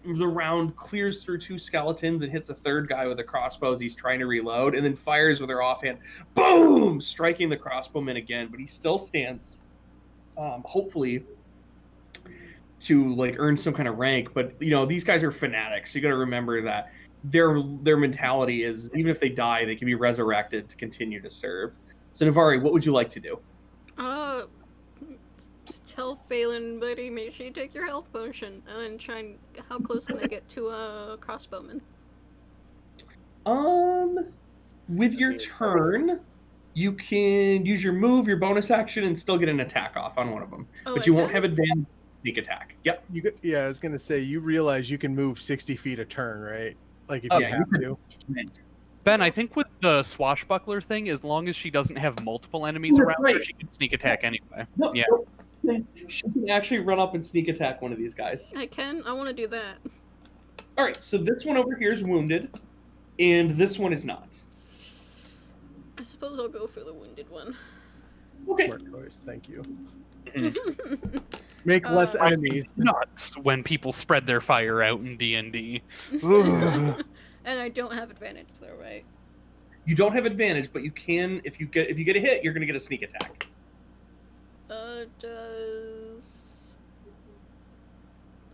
The round clears through 2 skeletons and hits a 3rd guy with a crossbow as he's trying to reload, and then fires with her offhand, boom, striking the crossbowman again. But he still stands, hopefully, to earn some kind of rank. But these guys are fanatics. So you got to remember that their mentality is even if they die, they can be resurrected to continue to serve. So Navari, what would you like to do? Tell Phelan, buddy, make sure you take your health potion and try and. How close can I get to a crossbowman? With your turn, you can use your move, your bonus action, and still get an attack off on one of them. Oh, But I you won't can? have advantage sneak attack. Yep. Yeah, I was gonna say, you realize you can move 60 feet a turn, right? If Oh, you yeah, have to. Ben, I think with the swashbuckler thing, as long as she doesn't have multiple enemies Oh, around her, right. she can sneak attack anyway. No, Yeah. no. She can actually run up and sneak attack one of these guys. I can? I want to do that. All right, so this one over here is wounded, and this one is not. I suppose I'll go for the wounded one. Okay. Smart choice, thank you. Mhm. Make less Right. enemies. Nuts when people spread their fire out in D&D. And I don't have advantage though, right? You don't have advantage, but you can if you get a hit, you're gonna get a sneak attack. Does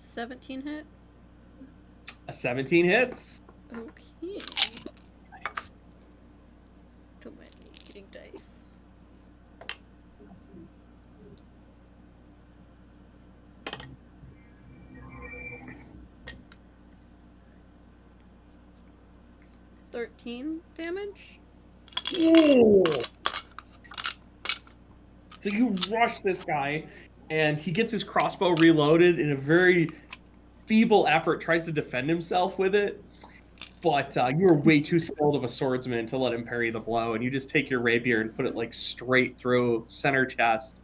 17 hit? A 17 hits. Okay. Nice. Don't mind me getting dice. $13 damage. Ooh. So you rush this guy, and he gets his crossbow reloaded in a very feeble effort, tries to defend himself with it. But you are way too skilled of a swordsman to let him parry the blow, and you just take your rapier and put it like straight through center chest,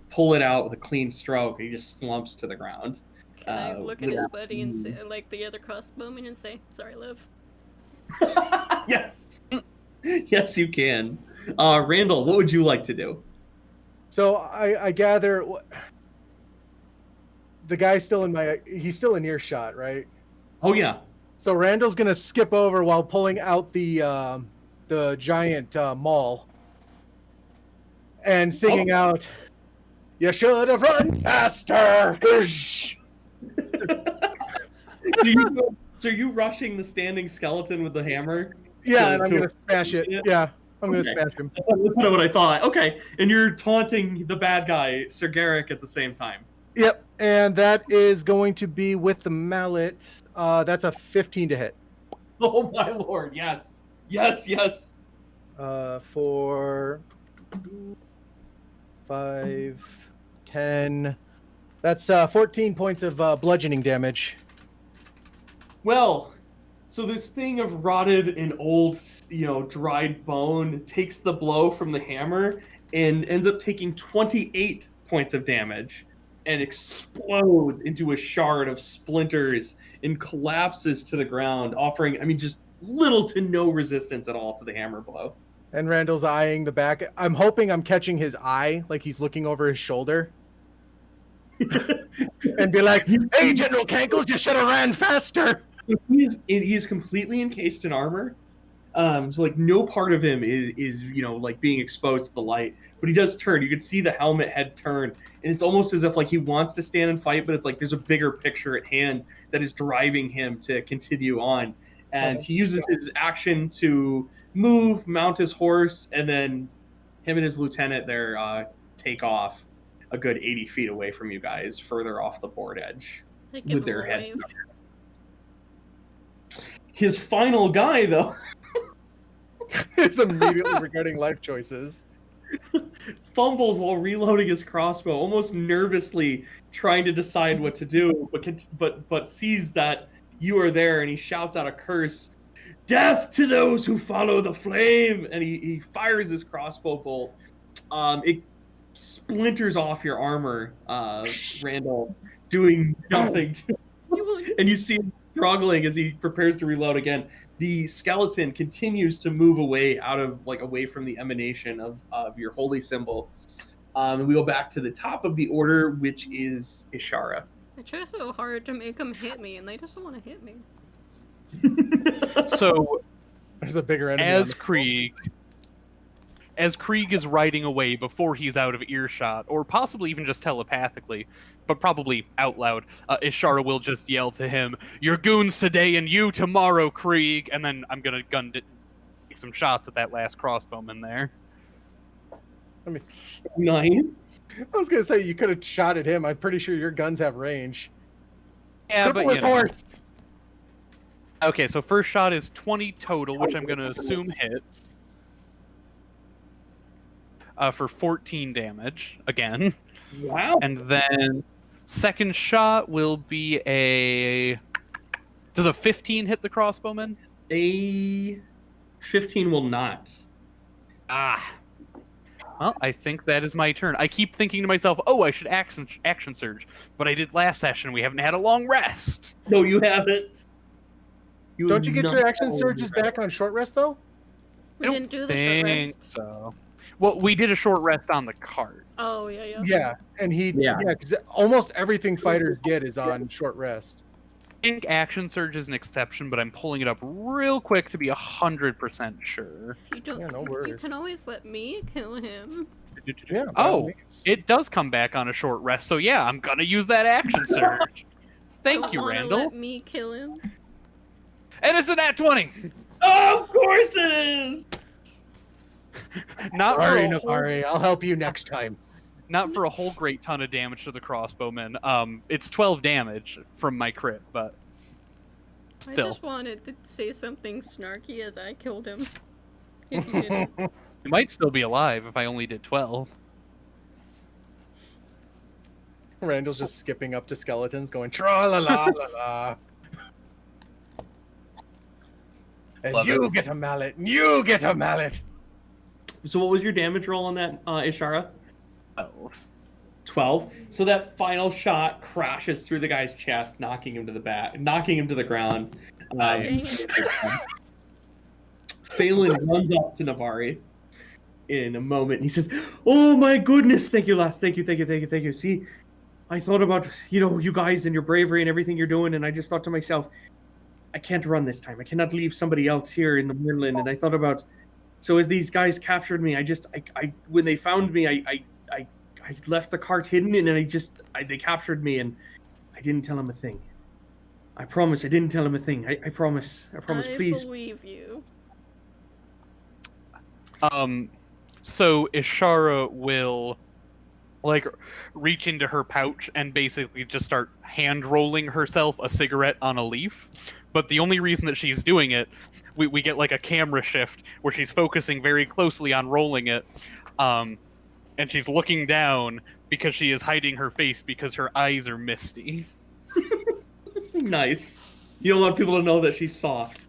pull it out with a clean stroke, and he just slumps to the ground. Can I look at his buddy and say, like the other crossbowman, and say, "Sorry, Liv." Yes. Yes, you can. Randall, what would you like to do? So I gather the guy's still he's still in earshot, right? Oh, yeah. So Randall's gonna skip over while pulling out the giant maul and singing out, "You should have run faster." So are you rushing the standing skeleton with the hammer? Yeah, and I'm gonna smash it. Yeah, I'm gonna smash him. That's kind of what I thought. Okay, and you're taunting the bad guy, Sir Garrick, at the same time. Yep, and that is going to be with the mallet. That's a 15 to hit. Oh my lord! Yes, yes, yes. For 5, 10. That's 14 points of bludgeoning damage. Well, so this thing of rotted and old, dried bone takes the blow from the hammer and ends up taking 28 points of damage and explodes into a shard of splinters and collapses to the ground, offering, just little to no resistance at all to the hammer blow. And Randall's eyeing the back. I'm hoping I'm catching his eye, like he's looking over his shoulder. And be like, "Hey, General Cankles, you should have ran faster." He is completely encased in armor. So like no part of him is like being exposed to the light, but he does turn. You can see the helmet head turn, and it's almost as if like he wants to stand and fight, but it's like there's a bigger picture at hand that is driving him to continue on. And he uses his action to move, mount his horse, and then him and his lieutenant there take off a good 80 feet away from you guys, further off the board edge, with their heads. His final guy, though, is immediately regretting life choices. Fumbles while reloading his crossbow, almost nervously trying to decide what to do, but sees that you are there, and he shouts out a curse: "Death to those who follow the flame!" And he fires his crossbow bolt. It splinters off your armor, Randall, doing nothing. And you see him struggling as he prepares to reload again. The skeleton continues to move away away from the emanation of your holy symbol. And we go back to the top of the order, which is Ishara. I try so hard to make them hit me, and they just don't want to hit me. So, there's a bigger enemy. As Krieg is riding away before he's out of earshot, or possibly even just telepathically, but probably out loud, Ishara will just yell to him, "Your goons today and you tomorrow, Krieg!" And then I'm gonna take some shots at that last crossbowman there. Nice. I was gonna say you could have shot at him. I'm pretty sure your guns have range. Yeah, but horse. Okay, so first shot is 20 total, which I'm gonna assume hits. For 14 damage, again. Wow. And then second shot will be Does a 15 hit the crossbowman? A 15 will not. Well, I think that is my turn. I keep thinking to myself, oh, I should action surge. But I did last session. We haven't had a long rest. No, you haven't. Don't you get your action surges back on short rest, though? We didn't do the short rest. So. Well, we did a short rest on the cart. Oh, yeah. Yeah, and because almost everything fighters get is on short rest. think Action Surge is an exception, but I'm pulling it up real quick to be 100% sure. If you don't, Yeah, no you worries. can always let me kill him. Yeah, by all Oh, means. it does come back on a short rest, so yeah, I'm gonna use that Action Surge. Thank Don't you, wanna Randall. Let me kill him. And it's a nat 20! Of course it is! Not for Sorry, a whole- Nakari. I'll help you next time. Not for a whole great ton of damage to the crossbowman. It's 12 damage from my crit, but I still. just wanted to say something snarky as I killed him. If you didn't. It might still be alive if I only did 12. Randall's just skipping up to skeletons, going tra la la la la. And Love you it. get a mallet. And you get a mallet. So what was your damage roll on that, Ishara? Oh. 12. So that final shot crashes through the guy's chest, knocking him to the ground. Nice. Phelan runs up to Navari in a moment and he says, "Oh my goodness, thank you, lass. Thank you. See, I thought about, you guys and your bravery and everything you're doing, and I just thought to myself, I can't run this time. I cannot leave somebody else here in the Moorland. And I thought about, so as these guys captured me, I when they found me, I left the cart hidden, and they captured me, and I didn't tell them a thing. I promise, I didn't tell them a thing. I promise, please." I believe you. So Ishara will reach into her pouch and basically just start hand rolling herself a cigarette on a leaf. But the only reason that she's doing it, we get a camera shift where she's focusing very closely on rolling it, and she's looking down because she is hiding her face because her eyes are misty. Nice. You don't want people to know that she's soft.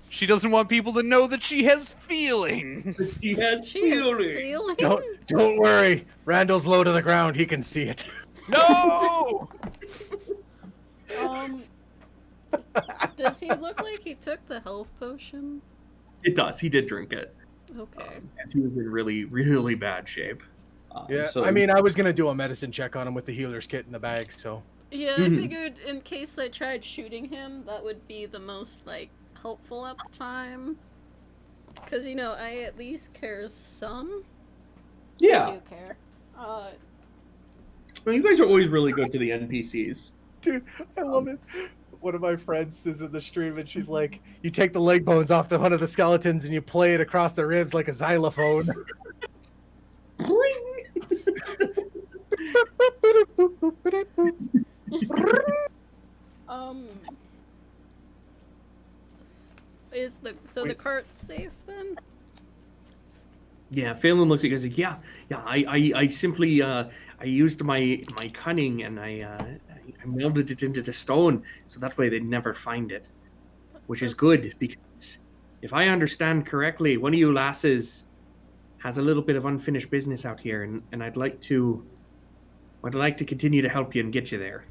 She doesn't want people to know that she has feelings. She has She has feelings. feelings. Don't worry. Randall's low to the ground. He can see it. No! Does he look like he took the health potion? It does. He did drink it. Okay. And he was in really, really bad shape. Yeah, So I mean, I was going to do a medicine check on him with the healer's kit in the bag, so. Yeah, I Mhm. figured in case I tried shooting him, that would be the most, helpful at the time. Because, I at least care some. I yeah. do care. Well, you guys are always really good to the NPCs. Dude, I love it. One of my friends is in the stream and she's like, you take the leg bones off one of the skeletons and you play it across the ribs like a xylophone. The cart's safe then? Yeah, Phelan looks at you and goes, yeah. I simply I used my cunning and I melded it into the stone so that way they'd never find it, which is good because if I understand correctly, one of you lasses has a little bit of unfinished business out here, and I'd like to continue to help you and get you there.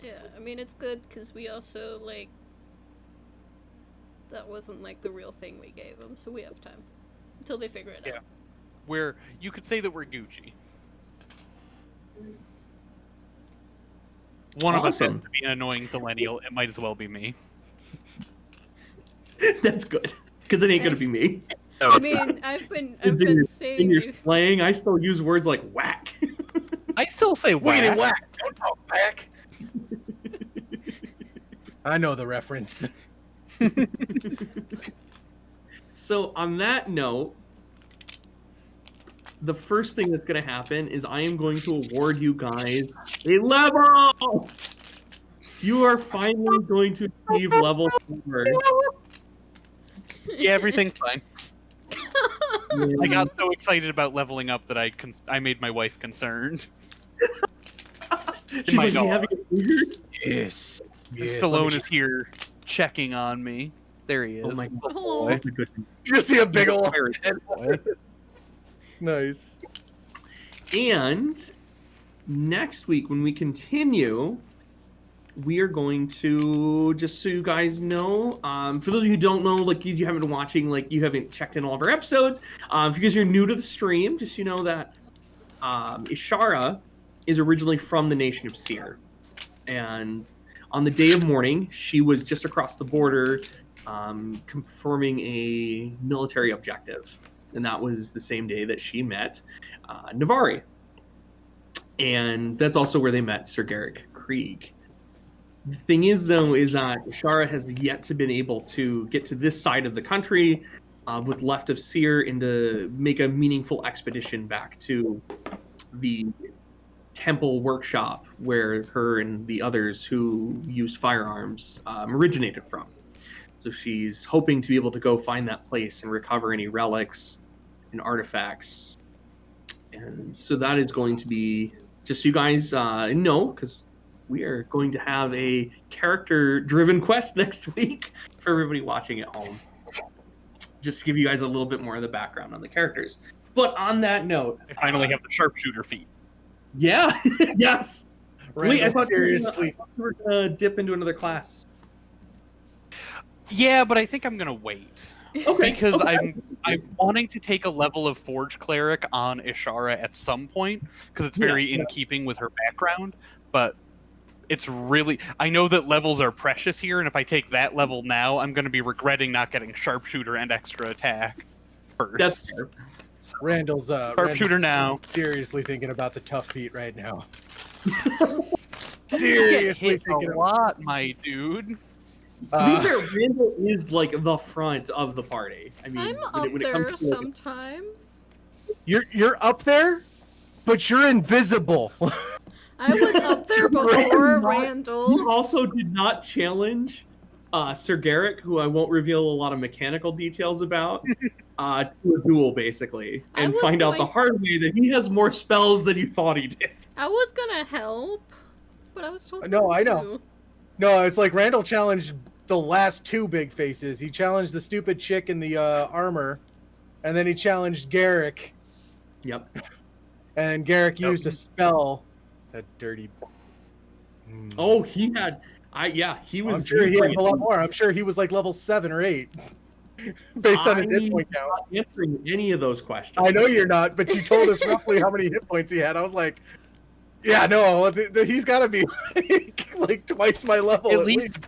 Yeah, I mean, it's good because we also, that wasn't, the real thing we gave them, so we have time. Until they figure it out. Where you could say that we're Gucci. One of us Awesome. has to be an annoying millennial. It might as well be me. That's good because it ain't gonna be me. No, I it's not. mean, I've been In saying your you. slang, I still use words like whack. I still say Wiggity whack. whack! Don't talk back! I know the reference. So on that note, the first thing that's going to happen is I am going to award you guys a level. You are finally going to achieve level 4. Yeah, everything's fine. I got so excited about leveling up that I made my wife concerned. She's my like, "You dog. having a seizure?" Yes. And Yes, Stallone let me- is here checking on me. There he is. Oh my god. Oh. That's a good one. You see a big old Very head. Nice. And next week when we continue, we are going to, just so you guys know, for those of you who don't know, you haven't been watching, you haven't checked in all of our episodes, if you guys are new to the stream, just so you know that Ishara is originally from the nation of Seer. And On the day of mourning, she was just across the border performing a military objective. And that was the same day that she met Navari. And that's also where they met Sir Garrick Krieg. The thing is, though, is that Ishara has yet to been able to get to this side of the country, what's left of Seer, and to make a meaningful expedition back to the temple workshop where her and the others who use firearms originated from. So she's hoping to be able to go find that place and recover any relics and artifacts. And so that is going to be, just so you guys know, because we are going to have a character-driven quest next week for everybody watching at home. Just to give you guys a little bit more of the background on the characters. But on that note, I finally have the sharpshooter feat. Yeah, yes. Wait, I thought seriously. you were gonna dip into another class. Yeah, but I think I'm gonna wait. Okay. Because okay. I'm wanting to take a level of Forge Cleric on Ishara at some point, because it's very in keeping with her background, but it's really... I know that levels are precious here, and if I take that level now, I'm going to be regretting not getting Sharpshooter and extra attack first. That's fair. So, Randall's Sharpshooter now. Seriously thinking about the tough feat right now. You get Seriously hit thinking a lot, my dude. To be fair, Randall is like the front of the party. I mean, I'm up when it there comes to, like, sometimes. You're up there, but you're invisible. I was up there before Randall. You also did not challenge Sir Garrick, who I won't reveal a lot of mechanical details about, to a duel, basically, and find out the hard way that he has more spells than you thought he did. I was gonna help, but I was told No, I know. to. No, it's like Randall challenged the last two big faces. He challenged the stupid chick in the armor, and then he challenged Garrick. Yep. And Garrick used a spell. That dirty. Oh, he had. He was. I'm sure he had a lot more. I'm sure he was like level 7 or 8, based on his hit point count. I'm not answering any of those questions. I know you're not, but you told us roughly how many hit points he had. I was like, yeah, no, he's got to be like twice my level. At least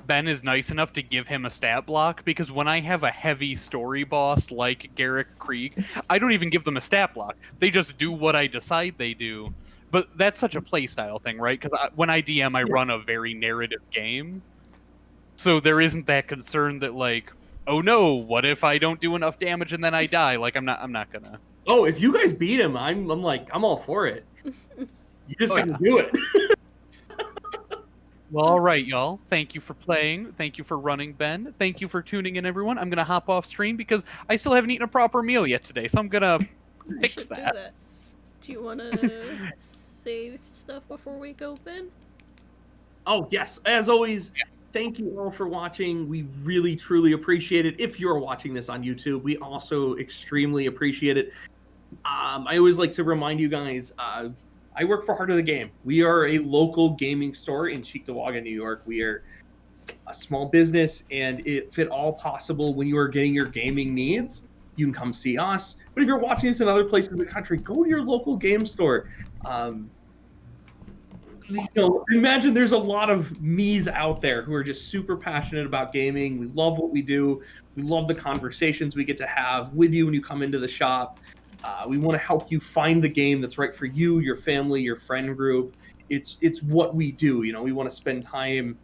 Ben is nice enough to give him a stat block, because when I have a heavy story boss like Garrick Krieg, I don't even give them a stat block. They just do what I decide they do. But that's such a playstyle thing, right? Because when I DM, I run a very narrative game. So there isn't that concern that, like, oh no, what if I don't do enough damage and then I die? Like, I'm not gonna. Oh, if you guys beat him, I'm all for it. You just gotta do it. Well, all right, y'all. Thank you for playing. Thank you for running, Ben. Thank you for tuning in, everyone. I'm going to hop off stream because I still haven't eaten a proper meal yet today, so I'm going to fix that. Do you want to say stuff before we go, Ben? Oh, yes. As always, thank you all for watching. We really, truly appreciate it. If you're watching this on YouTube, we also extremely appreciate it. I always like to remind you guys, I work for Heart of the Game. We are a local gaming store in Cheektowaga, New York. We are a small business, and if at all possible, when you are getting your gaming needs, you can come see us. But if you're watching this in other places in the country, go to your local game store. Imagine there's a lot of me's out there who are just super passionate about gaming. We love what we do. We love the conversations we get to have with you when you come into the shop. We want to help you find the game that's right for you, your family, your friend group. It's what we do. We want to spend time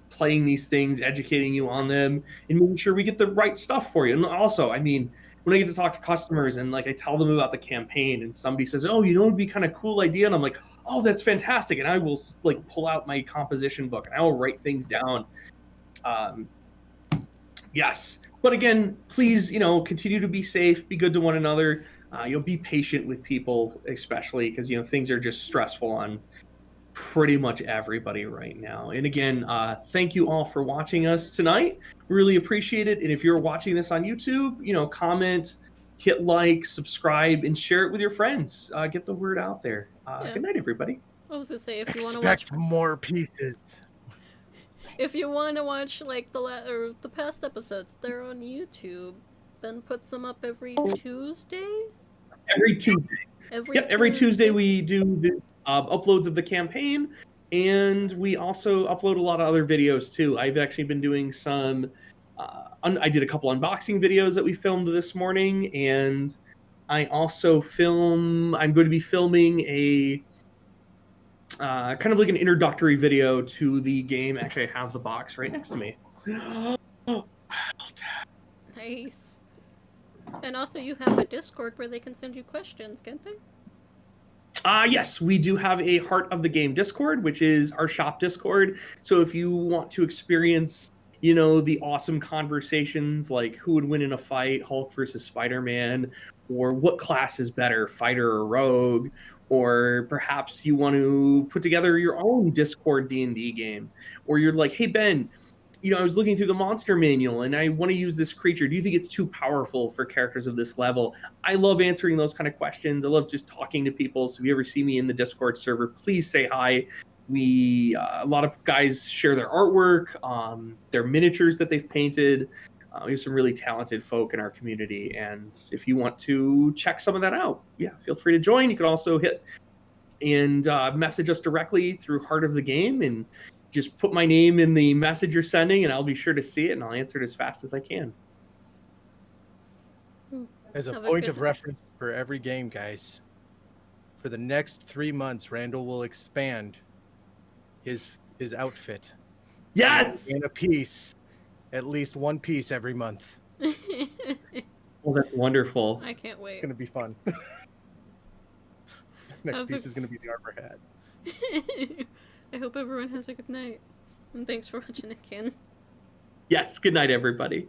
playing these things, educating you on them, and making sure we get the right stuff for you. And also, I mean, when I get to talk to customers and like I tell them about the campaign, and somebody says, "Oh, it would be kind of cool idea," and I'm like, "Oh, that's fantastic!" And I will like pull out my composition book and I will write things down. Yes. But again, please, continue to be safe, be good to one another. Be patient with people, especially because, things are just stressful on pretty much everybody right now. And again, thank you all for watching us tonight. Really appreciate it. And if you're watching this on YouTube, comment, hit like, subscribe, and share it with your friends. Get the word out there. Good night, everybody. I was gonna say, if you want to watch more pieces. If you want to watch like the past episodes, they're on YouTube. Ben puts them up every Tuesday. Every Tuesday. Every Tuesday we do the uploads of the campaign, And we also upload a lot of other videos too. I've actually been doing some. I did a couple unboxing videos that we filmed this morning, and I also I'm going to be filming a kind of like an introductory video to the game. Actually, I have the box right next to me. Nice. And also, you have a Discord where they can send you questions, can't they? Yes, we do have a Heart of the Game Discord, which is our shop Discord. So if you want to experience, the awesome conversations like who would win in a fight, Hulk versus Spider-Man, or what class is better, fighter or rogue, or perhaps you want to put together your own Discord D&D game, or you're like, hey, Ben, I was looking through the monster manual and I want to use this creature. Do you think it's too powerful for characters of this level? I love answering those kind of questions. I love just talking to people. So if you ever see me in the Discord server, please say hi. A lot of guys share their artwork, their miniatures that they've painted. We have some really talented folk in our community. And if you want to check some of that out, feel free to join. You can also hit and message us directly through Heart of the Game, and just put my name in the message you're sending, and I'll be sure to see it, and I'll answer it as fast as I can. As a point of reference for every game, guys, for the next 3 months, Randall will expand his outfit. Yes! In a piece, at least one piece every month. Oh, that's wonderful. I can't wait. It's going to be fun. Next piece is going to be the armor hat. I hope everyone has a good night. And thanks for watching again. Yes, good night, everybody.